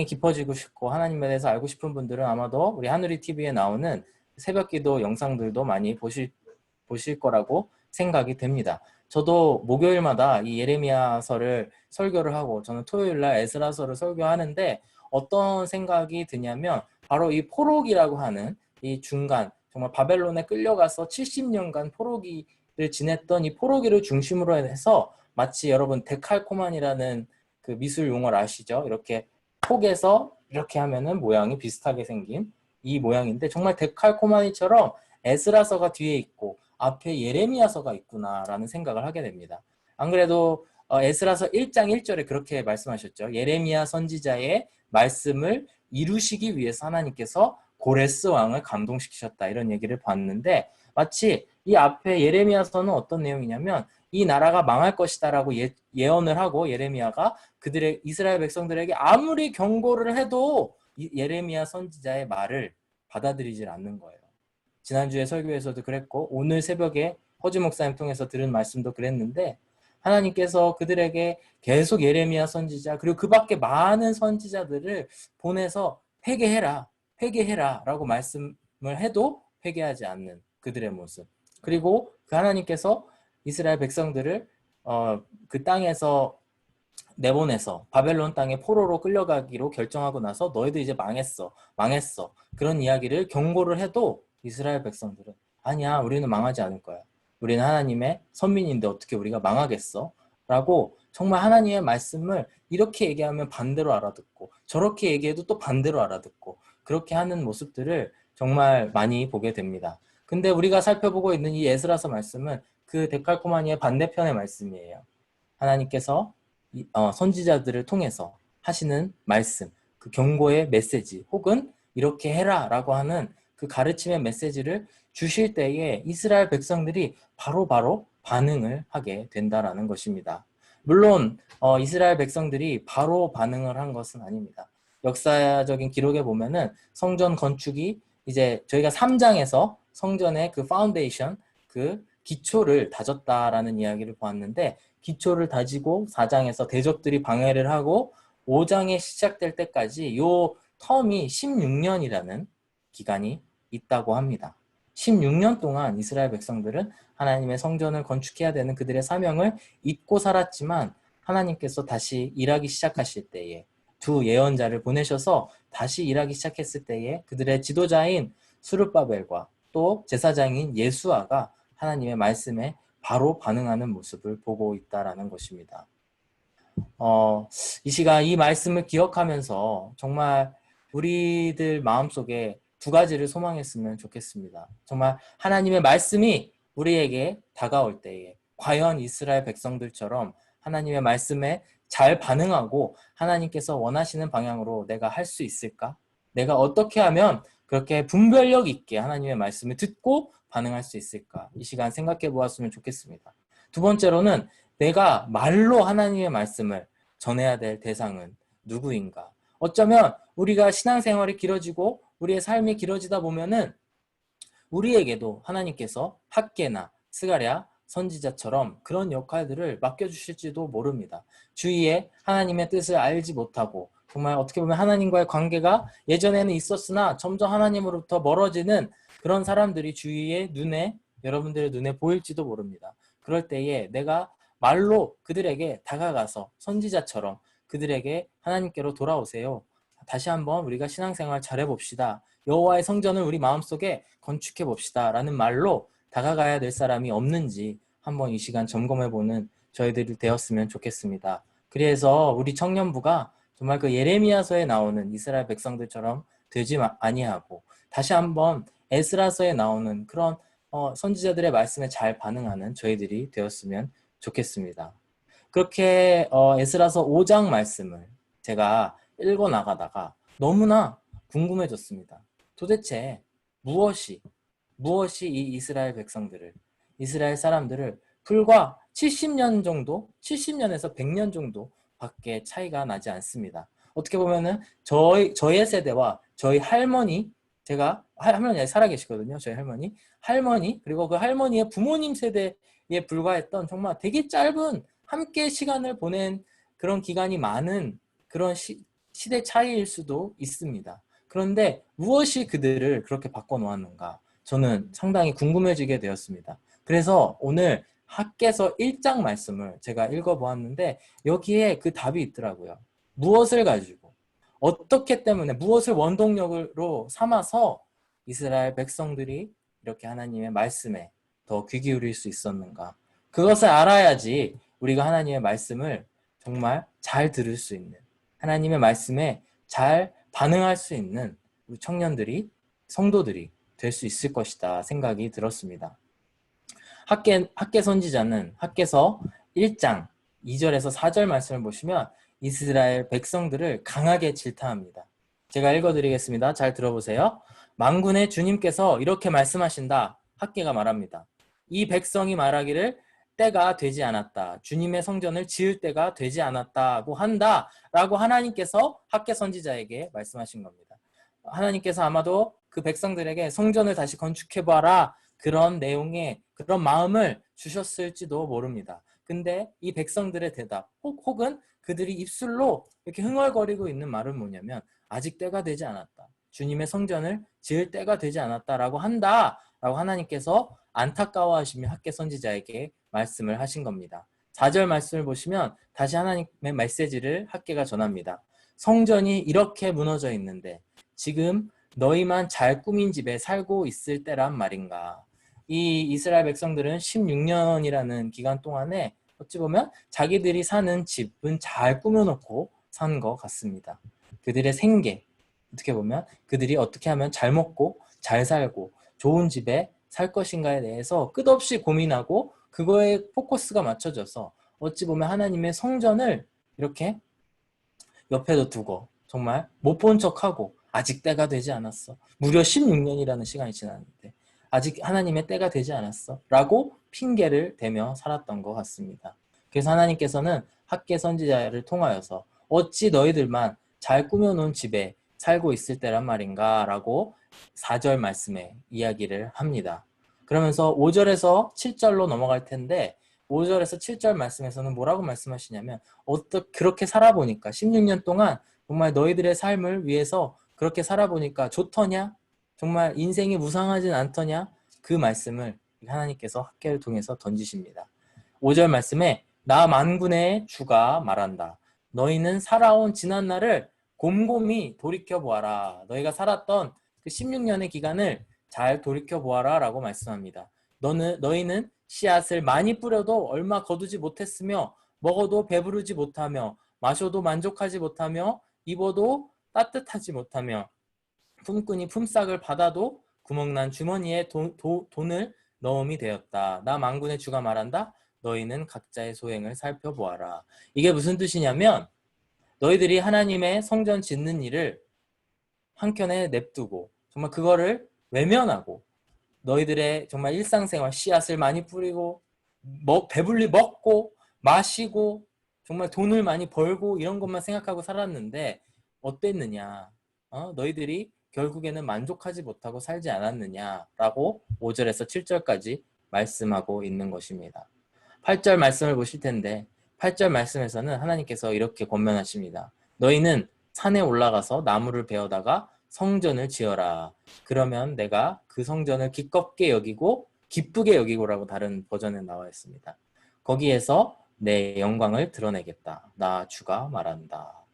깊어지고 싶고 하나님에 대해서 알고 싶은 분들은 아마도 우리 하누리 TV에 나오는 새벽기도 영상들도 많이 보실 거라고 생각이 됩니다. 저도 목요일마다 이 예레미야서를 설교를 하고 저는 토요일날 에스라서를 설교하는데 어떤 생각이 드냐면 바로 이 포로기라고 하는 이 중간 정말 바벨론에 끌려가서 70년간 포로기를 지냈던 이 포로기를 중심으로 해서 마치 여러분 데칼코만이라는 그 미술 용어를 아시죠? 이렇게 폭에서 이렇게 하면은 모양이 비슷하게 생긴 이 모양인데 정말 데칼코마니처럼 에스라서가 뒤에 있고 앞에 예레미야서가 있구나라는 생각을 하게 됩니다. 안 그래도 에스라서 1장 1절에 그렇게 말씀하셨죠. 예레미야 선지자의 말씀을 이루시기 위해서 하나님께서 고레스 왕을 감동시키셨다 이런 얘기를 봤는데 마치 이 앞에 예레미야서는 어떤 내용이냐면 이 나라가 망할 것이다라고 예언을 하고 예레미야가 그들의 이스라엘 백성들에게 아무리 경고를 해도 예레미야 선지자의 말을 받아들이질 않는 거예요. 지난주에 설교에서도 그랬고 오늘 새벽에 허지 목사님 통해서 들은 말씀도 그랬는데 하나님께서 그들에게 계속 예레미야 선지자 그리고 그 밖에 많은 선지자들을 보내서 회개해라 라고 말씀을 해도 회개하지 않는 그들의 모습. 그리고 그 하나님께서 이스라엘 백성들을 그 땅에서 내보내서 바벨론 땅에 포로로 끌려가기로 결정하고 나서 너희들 이제 망했어 그런 이야기를 경고를 해도 이스라엘 백성들은 아니야 우리는 망하지 않을 거야. 우리는 하나님의 선민인데 어떻게 우리가 망하겠어? 라고 정말 하나님의 말씀을 이렇게 얘기하면 반대로 알아듣고 저렇게 얘기해도 또 반대로 알아듣고 그렇게 하는 모습들을 정말 많이 보게 됩니다. 근데 우리가 살펴보고 있는 이 에스라서 말씀은 그 데칼코마니의 반대편의 말씀이에요. 하나님께서 선지자들을 통해서 하시는 말씀, 그 경고의 메시지 혹은 이렇게 해라 라고 하는 그 가르침의 메시지를 주실 때에 이스라엘 백성들이 바로바로 반응을 하게 된다라는 것입니다. 물론 이스라엘 백성들이 바로 반응을 한 것은 아닙니다. 역사적인 기록에 보면은 성전 건축이 이제 저희가 3장에서 성전의 그 파운데이션, 그 기초를 다졌다라는 이야기를 보았는데 기초를 다지고 4장에서 대적들이 방해를 하고 5장에 시작될 때까지 요 텀이 16년이라는 기간이 있다고 합니다. 16년 동안 이스라엘 백성들은 하나님의 성전을 건축해야 되는 그들의 사명을 잊고 살았지만 하나님께서 다시 일하기 시작하실 때에 두 예언자를 보내셔서 다시 일하기 시작했을 때에 그들의 지도자인 수르바벨과 또 제사장인 예수아가 하나님의 말씀에 바로 반응하는 모습을 보고 있다라는 것입니다. 이 시간 이 말씀을 기억하면서 정말 우리들 마음속에 두 가지를 소망했으면 좋겠습니다. 정말 하나님의 말씀이 우리에게 다가올 때에 과연 이스라엘 백성들처럼 하나님의 말씀에 잘 반응하고 하나님께서 원하시는 방향으로 내가 할 수 있을까? 내가 어떻게 하면 그렇게 분별력 있게 하나님의 말씀을 듣고 반응할 수 있을까? 이 시간 생각해 보았으면 좋겠습니다. 두 번째로는 내가 말로 하나님의 말씀을 전해야 될 대상은 누구인가? 어쩌면 우리가 신앙생활이 길어지고 우리의 삶이 길어지다 보면은 우리에게도 하나님께서 학개나 스가랴 선지자처럼 그런 역할들을 맡겨주실지도 모릅니다. 주위에 하나님의 뜻을 알지 못하고 정말 어떻게 보면 하나님과의 관계가 예전에는 있었으나 점점 하나님으로부터 멀어지는 그런 사람들이 주위의 눈에 여러분들의 눈에 보일지도 모릅니다. 그럴 때에 내가 말로 그들에게 다가가서 선지자처럼 그들에게 하나님께로 돌아오세요. 다시 한번 우리가 신앙생활 잘해봅시다. 여호와의 성전을 우리 마음속에 건축해봅시다. 라는 말로 다가가야 될 사람이 없는지 한번 이 시간 점검해보는 저희들이 되었으면 좋겠습니다. 그래서 우리 청년부가 정말 그 예레미야서에 나오는 이스라엘 백성들처럼 되지 아니하고 다시 한번 에스라서에 나오는 그런 선지자들의 말씀에 잘 반응하는 저희들이 되었으면 좋겠습니다. 그렇게 에스라서 5장 말씀을 제가 읽어 나가다가 너무나 궁금해졌습니다. 도대체 무엇이 이 이스라엘 백성들을, 이스라엘 사람들을 불과 70년 정도, 70년에서 100년 정도 밖에 차이가 나지 않습니다. 어떻게 보면은 저의 세대와 저희 할머니 제가 할머니 아직 살아계시거든요. 저희 할머니 그리고 그 할머니의 부모님 세대에 불과했던 정말 되게 짧은 함께 시간을 보낸 그런 기간이 많은 그런 시대 차이일 수도 있습니다. 그런데 무엇이 그들을 그렇게 바꿔놓았는가? 저는 상당히 궁금해지게 되었습니다. 그래서 오늘 학개서 1장 말씀을 제가 읽어보았는데 여기에 그 답이 있더라고요. 무엇을 가지고 어떻게 때문에 무엇을 원동력으로 삼아서 이스라엘 백성들이 이렇게 하나님의 말씀에 더 귀 기울일 수 있었는가? 그것을 알아야지 우리가 하나님의 말씀을 정말 잘 들을 수 있는, 하나님의 말씀에 잘 반응할 수 있는 우리 청년들이, 성도들이 될 수 있을 것이다 생각이 들었습니다. 학개 선지자는 학개서 1장 2절에서 4절 말씀을 보시면 이스라엘 백성들을 강하게 질타합니다. 제가 읽어드리겠습니다. 잘 들어보세요. 만군의 주님께서 이렇게 말씀하신다. 학개가 말합니다. 이 백성이 말하기를 때가 되지 않았다. 주님의 성전을 지을 때가 되지 않았다고 한다. 라고 하나님께서 학개 선지자에게 말씀하신 겁니다. 하나님께서 아마도 그 백성들에게 성전을 다시 건축해봐라. 그런 내용의 그런 마음을 주셨을지도 모릅니다. 근데 이 백성들의 대답 혹은 그들이 입술로 이렇게 흥얼거리고 있는 말은 뭐냐면 아직 때가 되지 않았다. 주님의 성전을 지을 때가 되지 않았다라고 한다. 라고 하나님께서 안타까워하시며 학개 선지자에게 말씀을 하신 겁니다. 4절 말씀을 보시면 다시 하나님의 메시지를 학개가 전합니다. 성전이 이렇게 무너져 있는데 지금 너희만 잘 꾸민 집에 살고 있을 때란 말인가. 이 이스라엘 백성들은 16년이라는 기간 동안에 어찌 보면 자기들이 사는 집은 잘 꾸며놓고 산 것 같습니다. 그들의 생계, 어떻게 보면 그들이 어떻게 하면 잘 먹고 잘 살고 좋은 집에 살 것인가에 대해서 끝없이 고민하고 그거에 포커스가 맞춰져서 어찌 보면 하나님의 성전을 이렇게 옆에도 두고 정말 못 본 척하고 아직 때가 되지 않았어. 무려 16년이라는 시간이 지났는데 아직 하나님의 때가 되지 않았어. 라고 핑계를 대며 살았던 것 같습니다. 그래서 하나님께서는 학개 선지자를 통하여서 어찌 너희들만 잘 꾸며놓은 집에 살고 있을 때란 말인가 라고 4절 말씀에 이야기를 합니다. 그러면서 5절에서 7절로 넘어갈 텐데 5절에서 7절 말씀에서는 뭐라고 말씀하시냐면 그렇게 살아보니까 16년 동안 정말 너희들의 삶을 위해서 그렇게 살아보니까 좋더냐? 정말 인생이 무상하진 않더냐? 그 말씀을 하나님께서 학개를 통해서 던지십니다. 5절 말씀에 나 만군의 주가 말한다. 너희는 살아온 지난 날을 곰곰이 돌이켜보아라. 너희가 살았던 그 16년의 기간을 잘 돌이켜보아라 라고 말씀합니다. 너희는 씨앗을 많이 뿌려도 얼마 거두지 못했으며 먹어도 배부르지 못하며 마셔도 만족하지 못하며 입어도 따뜻하지 못하며 품꾼이 품삯을 받아도 구멍난 주머니에 돈을 넣음이 되었다. 나 만군의 주가 말한다. 너희는 각자의 소행을 살펴보아라. 이게 무슨 뜻이냐면 너희들이 하나님의 성전 짓는 일을 한켠에 냅두고 정말 그거를 외면하고 너희들의 정말 일상생활 씨앗을 많이 뿌리고 배불리 먹고 마시고 정말 돈을 많이 벌고 이런 것만 생각하고 살았는데 어땠느냐? 너희들이 결국에는 만족하지 못하고 살지 않았느냐라고 5절에서 7절까지 말씀하고 있는 것입니다. 8절 말씀을 보실 텐데 8절 말씀에서는 하나님께서 이렇게 권면하십니다. 너희는 산에 올라가서 나무를 베어다가 성전을 지어라. 그러면 내가 그 성전을 기껍게 여기고 기쁘게 여기고라고 다른 버전에 나와 있습니다. 거기에서 내 영광을 드러내겠다. 나 주가 말한다.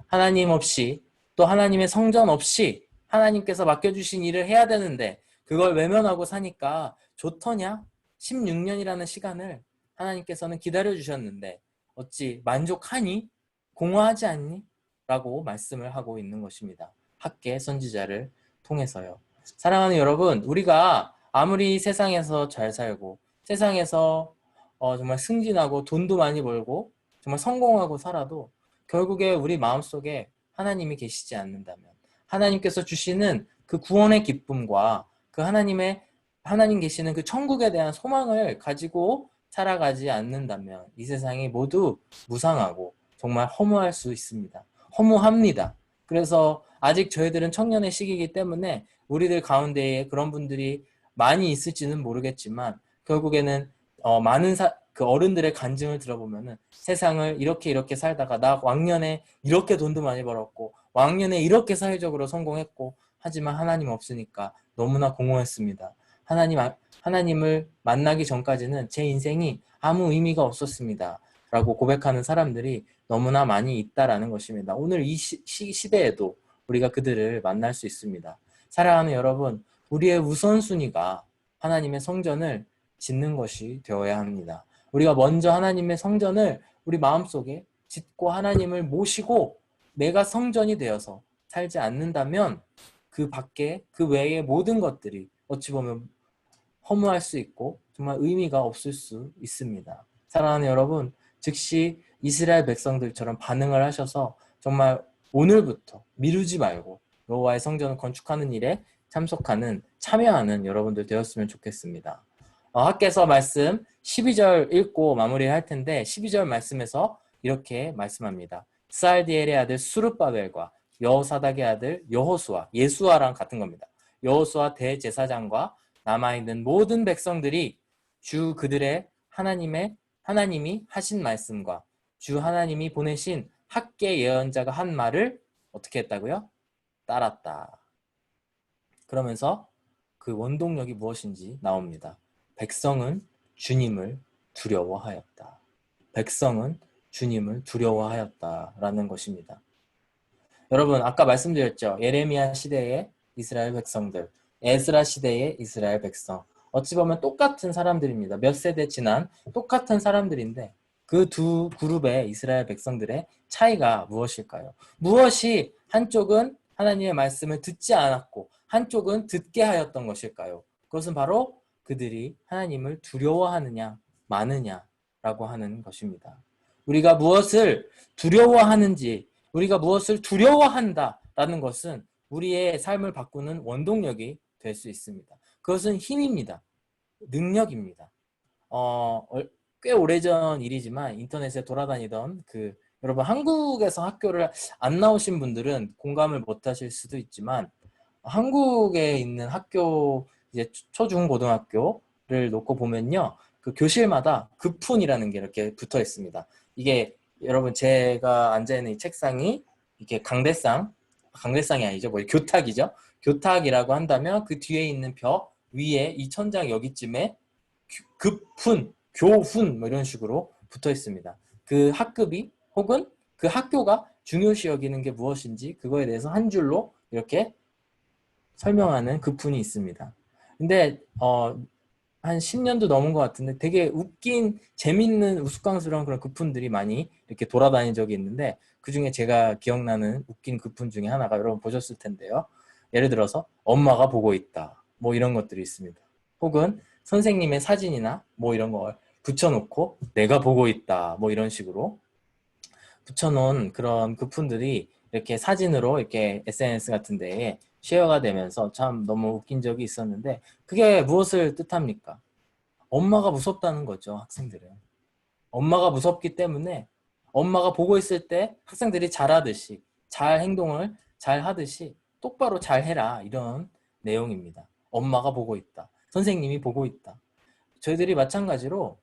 하나님 없이 또 하나님의 성전 없이 하나님께서 맡겨주신 일을 해야 되는데 그걸 외면하고 사니까 좋더냐? 16년이라는 시간을 하나님께서는 기다려주셨는데 어찌 만족하니? 공허하지 않니? 라고 말씀을 하고 있는 것입니다. 학개 선지자를 통해서요. 사랑하는 여러분, 우리가 아무리 세상에서 잘 살고 세상에서 정말 승진하고 돈도 많이 벌고 정말 성공하고 살아도 결국에 우리 마음속에 하나님이 계시지 않는다면 하나님께서 주시는 그 구원의 기쁨과 그 하나님 계시는 그 천국에 대한 소망을 가지고 살아가지 않는다면 이 세상이 모두 무상하고 정말 허무할 수 있습니다. 허무합니다. 그래서 아직 저희들은 청년의 시기이기 때문에 우리들 가운데에 그런 분들이 많이 있을지는 모르겠지만 결국에는 많은 그 어른들의 간증을 들어보면은 세상을 이렇게 살다가 나 왕년에 이렇게 돈도 많이 벌었고 왕년에 이렇게 사회적으로 성공했고 하지만 하나님 없으니까 너무나 공허했습니다. 하나님을 만나기 전까지는 제 인생이 아무 의미가 없었습니다. 라고 고백하는 사람들이 너무나 많이 있다라는 것입니다. 오늘 이 시대에도 우리가 그들을 만날 수 있습니다. 사랑하는 여러분, 우리의 우선순위가 하나님의 성전을 짓는 것이 되어야 합니다. 우리가 먼저 하나님의 성전을 우리 마음속에 짓고 하나님을 모시고 내가 성전이 되어서 살지 않는다면 그 밖에 그 외의 모든 것들이 어찌 보면 허무할 수 있고 정말 의미가 없을 수 있습니다. 사랑하는 여러분, 즉시 이스라엘 백성들처럼 반응을 하셔서 정말 오늘부터 미루지 말고 여호와의 성전을 건축하는 일에 참여하는 여러분들 되었으면 좋겠습니다. 학개서 말씀 12절 읽고 마무리할 텐데 12절 말씀에서 이렇게 말씀합니다. 스알디엘의 아들 수르바벨과 여호사닥의 아들 여호수아, 예수아랑 같은 겁니다. 여호수아 대제사장과 남아있는 모든 백성들이 주 그들의 하나님이 하신 말씀과 주 하나님이 보내신 학개 예언자가 한 말을 어떻게 했다고요? 따랐다. 그러면서 그 원동력이 무엇인지 나옵니다. 백성은 주님을 두려워하였다. 백성은 주님을 두려워하였다라는 것입니다. 여러분 아까 말씀드렸죠. 예레미야 시대의 이스라엘 백성들, 에스라 시대의 이스라엘 백성. 어찌 보면 똑같은 사람들입니다. 몇 세대 지난 똑같은 사람들인데 그 두 그룹의 이스라엘 백성들의 차이가 무엇일까요? 무엇이 한쪽은 하나님의 말씀을 듣지 않았고 한쪽은 듣게 하였던 것일까요? 그것은 바로 그들이 하나님을 두려워하느냐 마느냐라고 하는 것입니다. 우리가 무엇을 두려워하는지, 우리가 무엇을 두려워한다라는 것은 우리의 삶을 바꾸는 원동력이 될 수 있습니다. 그것은 힘입니다. 능력입니다. 꽤 오래전 일이지만 인터넷에 돌아다니던 여러분 한국에서 학교를 안 나오신 분들은 공감을 못 하실 수도 있지만 한국에 있는 학교 이제 초중고등학교를 놓고 보면요. 그 교실마다 급훈이라는 게 이렇게 붙어 있습니다. 이게 여러분 제가 앉아있는 이 책상이 이렇게 강대상이 아니죠. 교탁이죠. 교탁이라고 한다면 그 뒤에 있는 벽 위에 이 천장 여기쯤에 급훈, 교훈 뭐 이런 식으로 붙어 있습니다. 그 학급이 혹은 그 학교가 중요시 여기는 게 무엇인지 그거에 대해서 한 줄로 이렇게 설명하는 급훈이 있습니다. 근데 한 10년도 넘은 것 같은데 되게 웃긴 재밌는 우스꽝스러운 그런 급훈들이 많이 이렇게 돌아다닌 적이 있는데 그중에 제가 기억나는 웃긴 급훈 중에 하나가 여러분 보셨을 텐데요. 예를 들어서 엄마가 보고 있다 뭐 이런 것들이 있습니다. 혹은 선생님의 사진이나 뭐 이런 걸 붙여놓고 내가 보고 있다 뭐 이런 식으로 붙여놓은 그런 급훈들이 이렇게 사진으로 이렇게 SNS 같은 데에 쉐어가 되면서 참 너무 웃긴 적이 있었는데 그게 무엇을 뜻합니까? 엄마가 무섭다는 거죠. 학생들은. 엄마가 무섭기 때문에 엄마가 보고 있을 때 학생들이 잘하듯이 잘 행동을 잘 하듯이 똑바로 잘 해라 이런 내용입니다. 엄마가 보고 있다. 선생님이 보고 있다. 저희들이 마찬가지로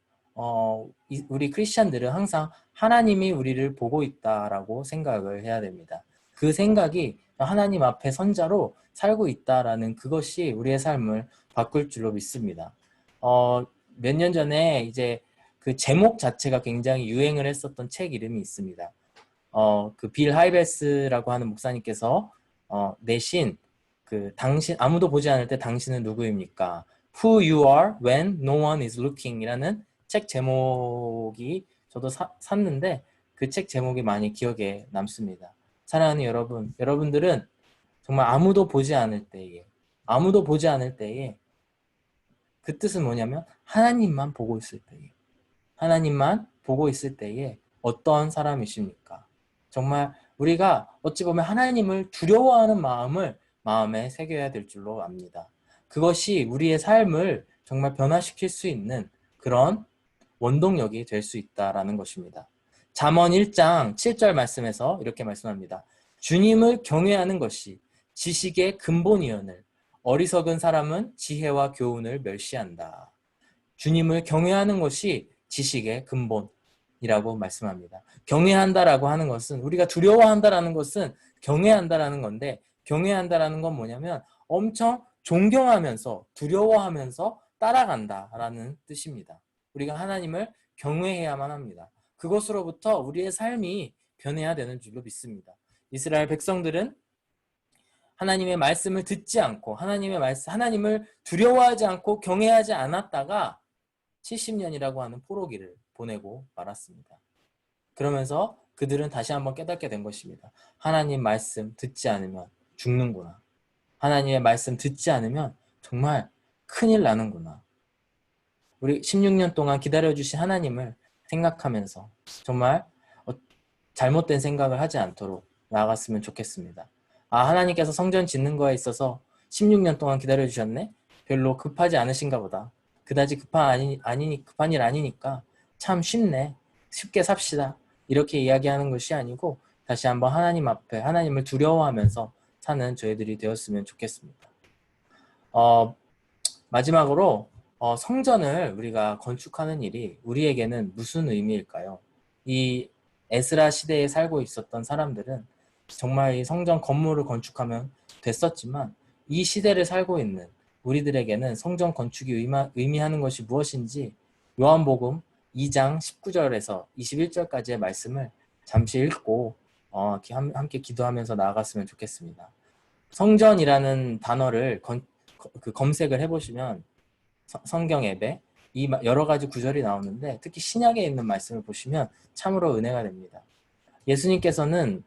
우리 크리스찬들은 항상 하나님이 우리를 보고 있다라고 생각을 해야 됩니다. 그 생각이 하나님 앞에 선자로 살고 있다라는 그것이 우리의 삶을 바꿀 줄로 믿습니다. 몇 년 전에 이제 그 제목 자체가 굉장히 유행을 했었던 책 이름이 있습니다. 그 빌 하이베스라고 하는 목사님께서 내신 당신 아무도 보지 않을 때 당신은 누구입니까? Who you are when no one is looking 이라는 책 제목이 저도 샀는데 그 책 제목이 많이 기억에 남습니다. 사랑하는 여러분, 여러분들은 정말 아무도 보지 않을 때에 그 뜻은 뭐냐면 하나님만 보고 있을 때에 어떤 사람이십니까? 정말 우리가 어찌 보면 하나님을 두려워하는 마음을 마음에 새겨야 될 줄로 압니다. 그것이 우리의 삶을 정말 변화시킬 수 있는 그런 원동력이 될 수 있다라는 것입니다. 잠언 1장 7절 말씀에서 이렇게 말씀합니다. 주님을 경외하는 것이 지식의 근본이오늘 어리석은 사람은 지혜와 교훈을 멸시한다. 주님을 경외하는 것이 지식의 근본이라고 말씀합니다. 경외한다라고 하는 것은, 우리가 두려워한다라는 것은 경외한다라는 건데, 경외한다라는 건 뭐냐면 엄청 존경하면서 두려워하면서 따라간다라는 뜻입니다. 우리가 하나님을 경외해야만 합니다. 그것으로부터 우리의 삶이 변해야 되는 줄로 믿습니다. 이스라엘 백성들은 하나님의 말씀을 듣지 않고 하나님을 두려워하지 않고 경외하지 않았다가 70년이라고 하는 포로기를 보내고 말았습니다. 그러면서 그들은 다시 한번 깨닫게 된 것입니다. 하나님 말씀 듣지 않으면 죽는구나. 하나님의 말씀 듣지 않으면 정말 큰일 나는구나. 우리 16년 동안 기다려주신 하나님을 생각하면서 정말 잘못된 생각을 하지 않도록 나아갔으면 좋겠습니다. 하나님께서 성전 짓는 거에 있어서 16년 동안 기다려주셨네? 별로 급하지 않으신가 보다. 그다지 급한 일 아니니까 참 쉽네. 쉽게 삽시다. 이렇게 이야기하는 것이 아니고 다시 한번 하나님 앞에 하나님을 두려워하면서 사는 저희들이 되었으면 좋겠습니다. 마지막으로 성전을 우리가 건축하는 일이 우리에게는 무슨 의미일까요? 이 에스라 시대에 살고 있었던 사람들은 정말 이 성전 건물을 건축하면 됐었지만 이 시대를 살고 있는 우리들에게는 성전 건축이 의미하는 것이 무엇인지 요한복음 2장 19절에서 21절까지의 말씀을 잠시 읽고 함께 기도하면서 나아갔으면 좋겠습니다. 성전이라는 단어를 검색을 해보시면 성경 앱에 이 여러 가지 구절이 나오는데 특히 신약에 있는 말씀을 보시면 참으로 은혜가 됩니다. 예수님께서는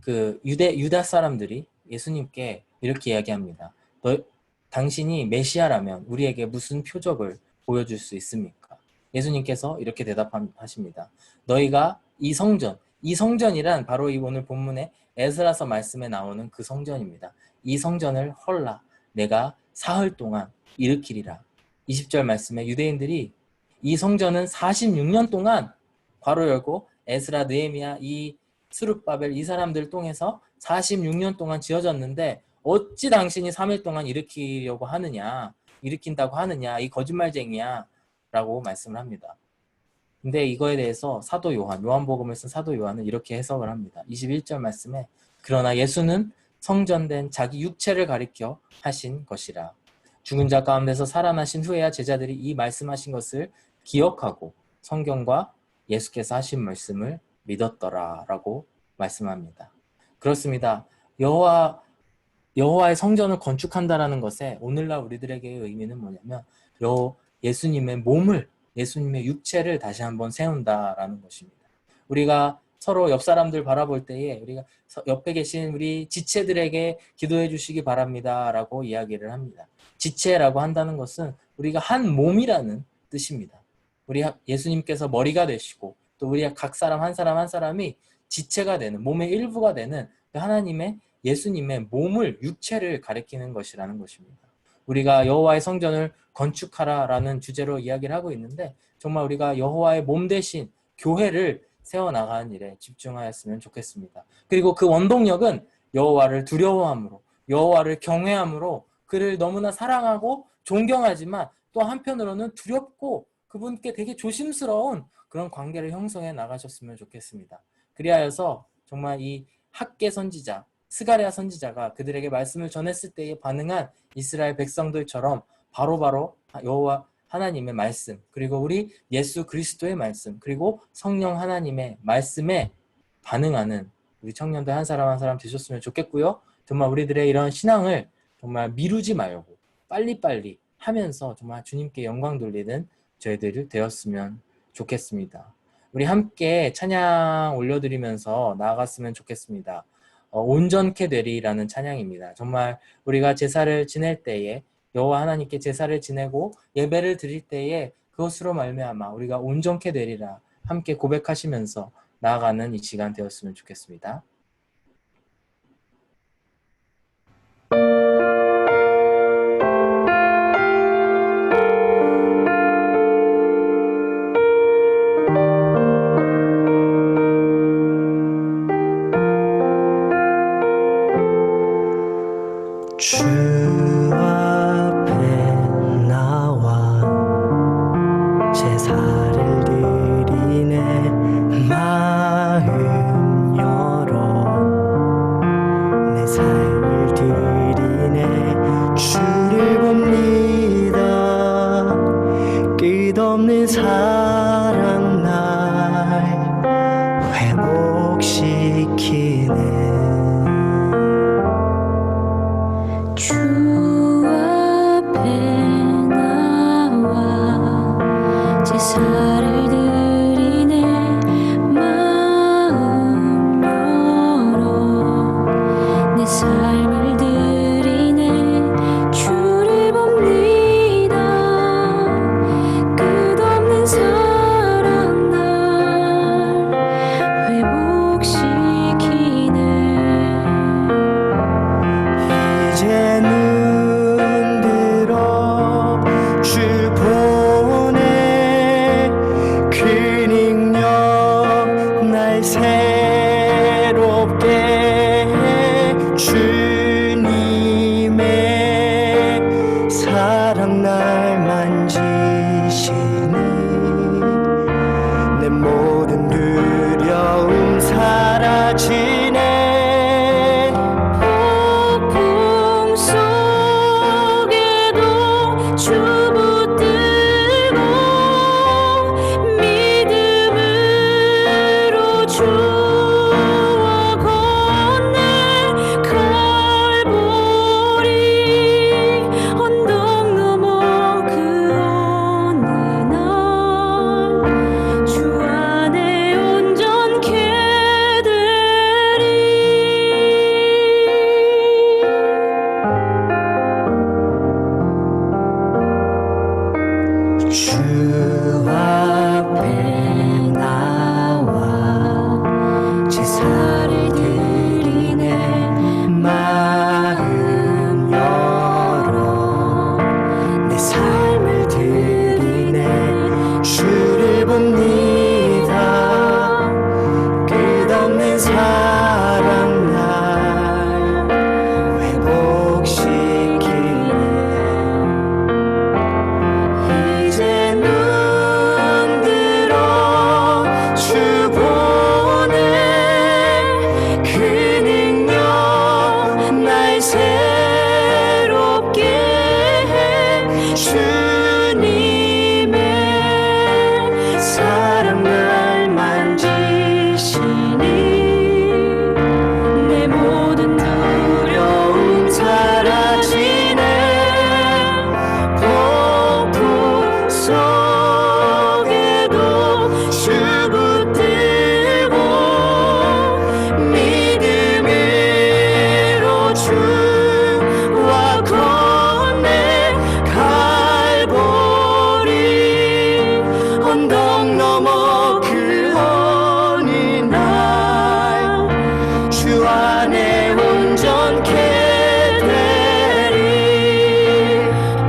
유다 사람들이 예수님께 이렇게 이야기합니다. 당신이 메시아라면 우리에게 무슨 표적을 보여줄 수 있습니까? 예수님께서 이렇게 대답하십니다. 너희가 이 성전이란 바로 이 오늘 본문의 에스라서 말씀에 나오는 그 성전입니다. 이 성전을 헐라 내가 사흘 동안 일으키리라. 20절 말씀에 유대인들이 이 성전은 46년 동안 괄호 열고 에스라, 느헤미야, 이 스룹바벨 이 사람들을 통해서 46년 동안 지어졌는데 어찌 당신이 3일 동안 일으킨다고 하느냐 이 거짓말쟁이야 라고 말씀을 합니다. 근데 이거에 대해서 요한복음을 쓴 사도 요한은 이렇게 해석을 합니다. 21절 말씀에 그러나 예수는 성전된 자기 육체를 가리켜 하신 것이라. 죽은 자 가운데서 살아나신 후에야 제자들이 이 말씀하신 것을 기억하고 성경과 예수께서 하신 말씀을 믿었더라라고 말씀합니다. 그렇습니다. 여호와의 성전을 건축한다라는 것에 오늘날 우리들에게의 의미는 뭐냐면 예수님의 육체를 다시 한번 세운다라는 것입니다. 우리가 서로 옆 사람들 바라볼 때에 우리가 옆에 계신 우리 지체들에게 기도해 주시기 바랍니다라고 이야기를 합니다. 지체라고 한다는 것은 우리가 한 몸이라는 뜻입니다. 우리 예수님께서 머리가 되시고 또 우리 각 사람 한 사람이 지체가 되는 몸의 일부가 되는 예수님의 육체를 가리키는 것이라는 것입니다. 우리가 여호와의 성전을 건축하라라는 주제로 이야기를 하고 있는데 정말 우리가 여호와의 몸 대신 교회를 세워나가는 일에 집중하였으면 좋겠습니다. 그리고 그 원동력은 여호와를 두려워함으로 여호와를 경외함으로 그를 너무나 사랑하고 존경하지만 또 한편으로는 두렵고 그분께 되게 조심스러운 그런 관계를 형성해 나가셨으면 좋겠습니다. 그리하여서 정말 이 학개 선지자, 스가랴 선지자가 그들에게 말씀을 전했을 때에 반응한 이스라엘 백성들처럼 바로바로 여호와 하나님의 말씀, 그리고 우리 예수 그리스도의 말씀, 그리고 성령 하나님의 말씀에 반응하는 우리 청년들 한 사람 되셨으면 좋겠고요. 정말 우리들의 이런 신앙을 정말 미루지 말고 빨리빨리 하면서 정말 주님께 영광 돌리는 저희들이 되었으면 좋겠습니다. 우리 함께 찬양 올려드리면서 나아갔으면 좋겠습니다. 온전케 되리라는 찬양입니다. 정말 우리가 제사를 지낼 때에 여호와 하나님께 제사를 지내고 예배를 드릴 때에 그것으로 말미암아 우리가 온전케 되리라 함께 고백하시면서 나아가는 이 시간 되었으면 좋겠습니다. 끝없는 사랑 날 회복시키네. 주 앞에 나와 제사를 드리네. 마음 열어 내 삶을 드리네. 주를 봅니다. 끝없는 사랑 날 회복시키네. 이제 눈 들어 주 보내. 그 능력 날 새롭게 해. 주님의 사랑 날 만지시니 내 모든 두려움 사라지네. 폭풍 속에도 주 붙들고 믿음으로 주와 건네. 갈보리 언덕 넘어 그 어느 날 주 안에 온전케 되리. 주 앞에 나와 제사를 드리네. 마음 열어 내 삶을 드리네. 주를 봅니다. 끝없는 사랑 날 회복시키네. 이제 눈 들어 주 보내. 그 능력 날 새롭게 해. 주님의 사랑 날 만지시니 내 모든 두려움 사라지네. 폭풍 속에도 주 붙들고 믿음으로 주와 건네. 갈보리 언덕 넘어 그 어느 날 주 안에 온전케 되리.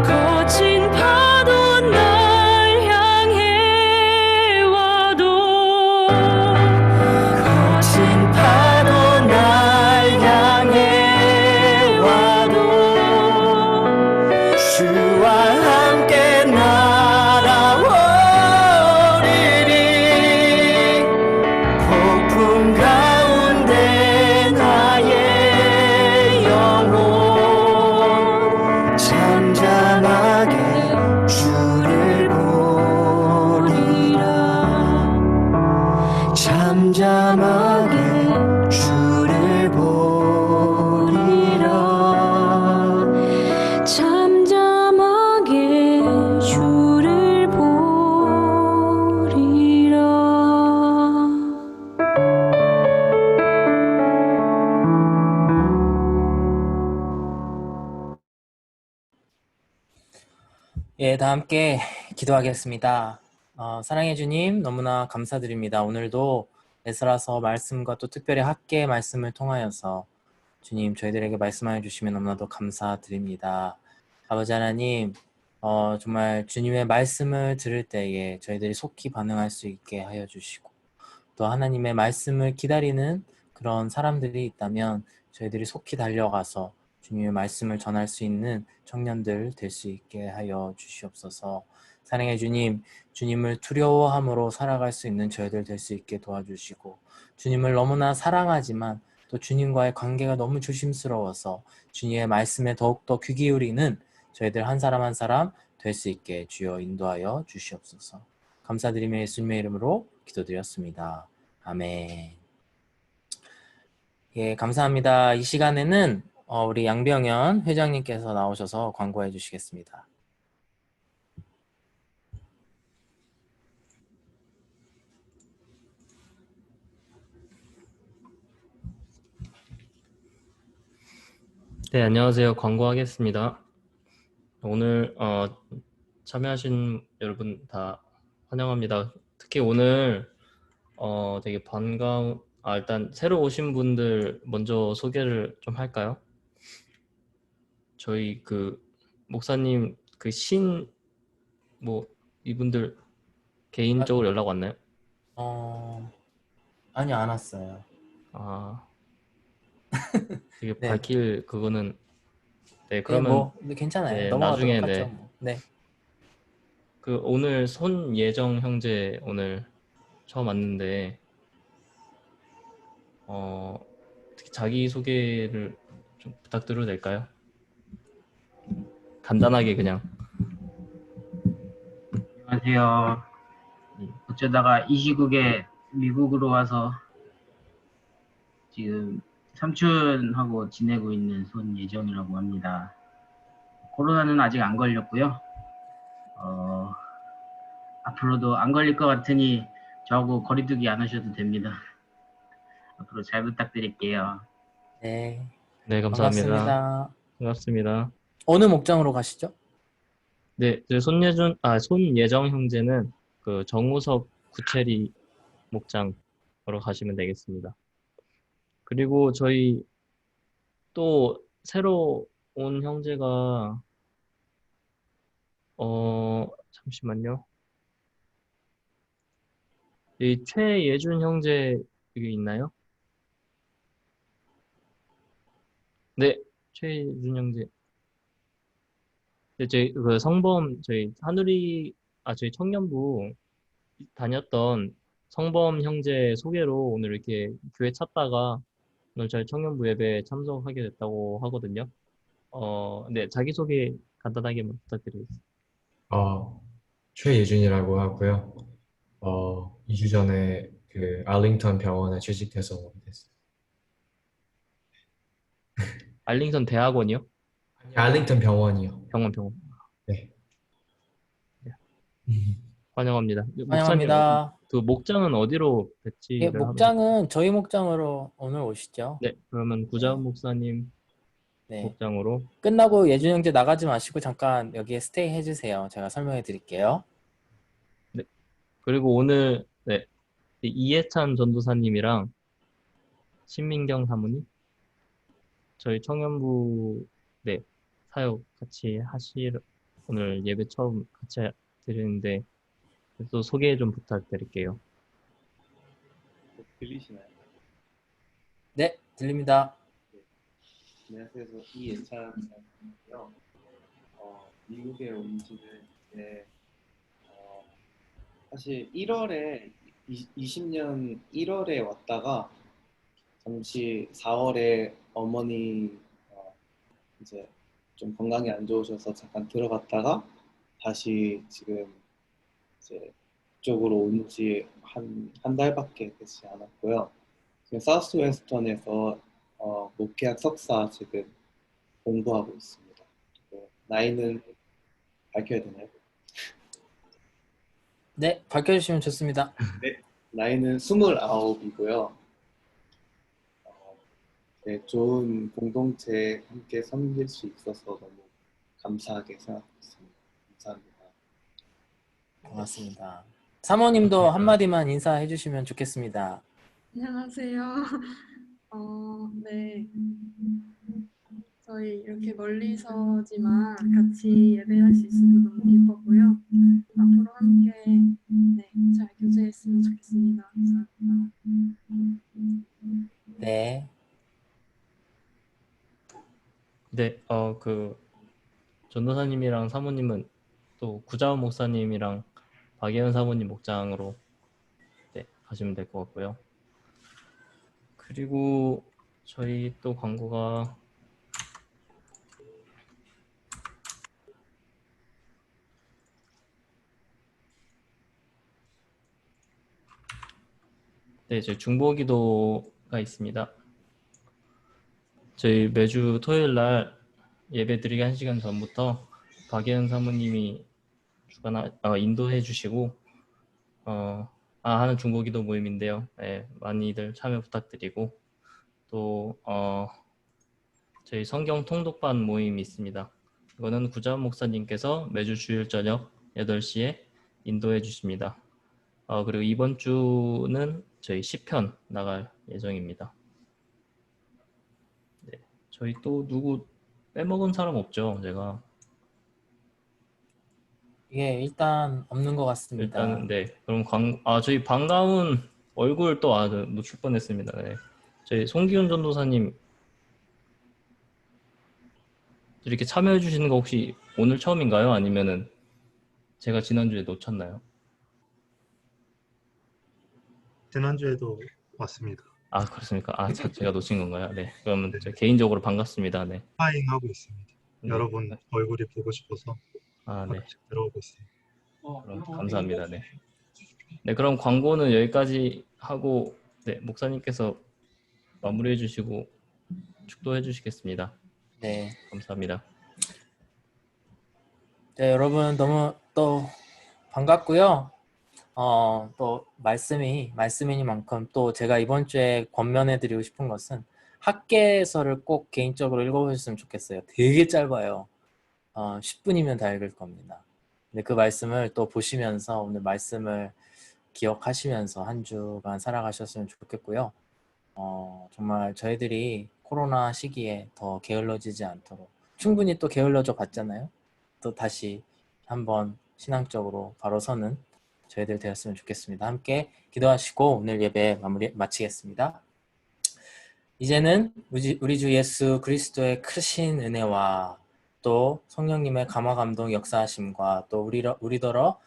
거친 파도 날 향해 와도 거친 파도 날 향해 와도 주와 함께 날아오리리. 폭풍 가운데 나의 영혼 잠잠하게 주를 보리라. 잠잠하게 주를 보리라. 잠잠하게 주를 보리라. 예, 다 함께 기도하겠습니다. 사랑해 주님, 너무나 감사드립니다. 오늘도 에스라서 말씀과 또 특별히 학계의 말씀을 통하여서 주님 저희들에게 말씀하여 주시면 너무나도 감사드립니다. 아버지 하나님, 정말 주님의 말씀을 들을 때에 저희들이 속히 반응할 수 있게 하여 주시고, 또 하나님의 말씀을 기다리는 그런 사람들이 있다면 저희들이 속히 달려가서 주님의 말씀을 전할 수 있는 청년들 될 수 있게 하여 주시옵소서. 사랑해 주님, 주님을 두려워함으로 살아갈 수 있는 저희들 될 수 있게 도와주시고, 주님을 너무나 사랑하지만 또 주님과의 관계가 너무 조심스러워서 주님의 말씀에 더욱더 귀 기울이는 저희들 한 사람 한 사람 될 수 있게 주여 인도하여 주시옵소서. 감사드리며 예수님의 이름으로 기도드렸습니다. 아멘. 예, 감사합니다. 이 시간에는 우리 양병현 회장님께서 나오셔서 광고해 주시겠습니다. 네, 안녕하세요. 광고하겠습니다. 오늘 참여하신 여러분 다 환영합니다. 특히 오늘 되게 반가운 일단 새로 오신 분들 먼저 소개를 좀 할까요? 저희 그 목사님 그 이분들 개인적으로 연락 왔나요? 아니, 안 왔어요. 되게 네. 밝힐 그거는 네, 네, 그러면 네, 괜찮아요. 네, 넘어가도록 나중에 하죠. 네. 뭐. 네. 그 오늘 손예정 형제 오늘 처음 왔는데 어떻게 자기 소개를 좀 부탁드려도 될까요? 간단하게 그냥. 안녕하세요. 어쩌다가 이 시국에 미국으로 와서 지금 삼촌하고 지내고 있는 손예정이라고 합니다. 코로나는 아직 안 걸렸고요. 앞으로도 안 걸릴 것 같으니 저하고 거리두기 안 하셔도 됩니다. 앞으로 잘 부탁드릴게요. 네. 네, 감사합니다. 반갑습니다. 반갑습니다. 어느 목장으로 가시죠? 네, 손예정 형제는 그 정우섭 구체리 목장으로 가시면 되겠습니다. 그리고 저희 또 새로 온 형제가 잠시만요. 이 최예준 형제 여기 있나요? 네, 최예준 형제. 네, 저희 그 성범 저희 저희 청년부 다녔던 성범 형제 소개로 오늘 이렇게 교회 찾다가 오늘 저희 청년부 예배에 참석하게 됐다고 하거든요. 네, 자기소개 간단하게만 부탁드리겠습니다. 최예준이라고 하고요. 2주 전에 그 알링턴 병원에 취직해서 오게 됐어요. 알링턴 대학원이요? 아니, 알링턴 병원이요. 병원. 네. 환영합니다. 환영합니다. 목사님, 그 목장은 어디로 예, 배치를 목장은 저희 목장으로 오늘 오시죠. 네, 그러면 구자원 목사님 네. 목장으로. 끝나고 예준 형제 나가지 마시고 잠깐 여기에 스테이 해주세요. 제가 설명해 드릴게요. 네. 그리고 오늘 이해찬 전도사님이랑 신민경 사모님 저희 청년부 사역 같이 오늘 예배 처음 같이 드리는데 또 소개 좀 부탁드릴게요. 들리시나요? 네, 들립니다. 안녕하세요. 이예찬이고요. 미국에 온 지는 이제 사실 1월에 20년 1월에 왔다가 잠시 4월에 어머니 이제 좀 건강이 안 좋으셔서 잠깐 들어갔다가 다시 지금 이제 이쪽으로 온 지 한 달밖에 되지 않았고요. 지금 사우스 웨스턴에서 목회학 석사 지금 공부하고 있습니다. 나이는 밝혀야 되나요? 네, 밝혀주시면 좋습니다. 네, 나이는 29이고요. 네, 좋은 공동체에 함께 섬길 수 있어서 너무 감사하게 생각하고 있습니다. 감사합니다. 고맙습니다. 사모님도 한마디만 인사해 주시면 좋겠습니다. 안녕하세요. 네. 저희 이렇게 멀리서지만 같이 예배할 수 있어서 너무 기뻤고요. 앞으로 함께 잘 교제했으면 좋겠습니다. 감사합니다. 네. 네, 그 전도사님이랑 사모님은 또 구자원 목사님이랑 박예현 사모님 목장으로 가시면 될 것 같고요. 그리고 저희 또 광고가 네, 저희 중보기도가 있습니다. 저희 매주 토요일 날 예배 드리기 1시간 전부터 박예은 사모님이 인도해 주시고 하는 중보기도 모임인데요. 네, 많이들 참여 부탁드리고 또 저희 성경 통독반 모임이 있습니다. 이거는 구자원 목사님께서 매주 주일 저녁 8시에 인도해 주십니다. 그리고 이번 주는 저희 시편 나갈 예정입니다. 네, 저희 또 누구 빼먹은 사람 없죠? 제가 예, 일단 없는 것 같습니다. 일단은 네, 그럼 저희 반가운 얼굴 또 놓칠 뻔했습니다. 네, 저희 송기훈 전도사님 이렇게 참여해 주시는 거 혹시 오늘 처음인가요? 아니면은 제가 지난주에 놓쳤나요? 지난주에도 왔습니다. 아, 그렇습니까? 제가 놓친 건가요? 네, 그러면 저 개인적으로 반갑습니다. 네. 파잉하고 있습니다. 네. 여러분 얼굴이 보고 싶어서 네. 가끔씩 들어오고 있어요. 그럼 감사합니다. 네. 네, 그럼 광고는 여기까지 하고 네, 목사님께서 마무리해 주시고 축도해 주시겠습니다. 네. 감사합니다. 네, 여러분 너무 또 반갑고요. 또 말씀이니만큼 또 제가 이번 주에 권면해드리고 싶은 것은 학계서를 꼭 개인적으로 읽어보셨으면 좋겠어요. 되게 짧아요. 10분이면 다 읽을 겁니다. 근데 그 말씀을 또 보시면서 오늘 말씀을 기억하시면서 한 주간 살아가셨으면 좋겠고요. 정말 저희들이 코로나 시기에 더 게을러지지 않도록 충분히 또 게을러져 봤잖아요. 또 다시 한번 신앙적으로 바로 서는 저희들 되었으면 좋겠습니다. 함께 기도하시고 오늘 예배 마치겠습니다. 이제는 우리 주 예수 그리스도의 크신 은혜와 또 성령님의 감화 감동 역사하심과 또 우리더러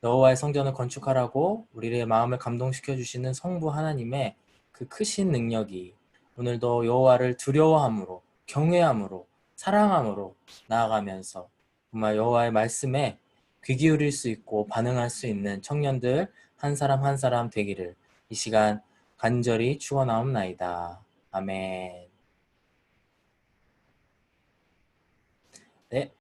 여호와의 성전을 건축하라고 우리의 마음을 감동시켜 주시는 성부 하나님의 그 크신 능력이 오늘도 여호와를 두려워함으로 경외함으로 사랑함으로 나아가면서 정말 여호와의 말씀에 귀 기울일 수 있고 반응할 수 있는 청년들 한 사람 한 사람 되기를 이 시간 간절히 축원하옵나이다. 아멘. 네.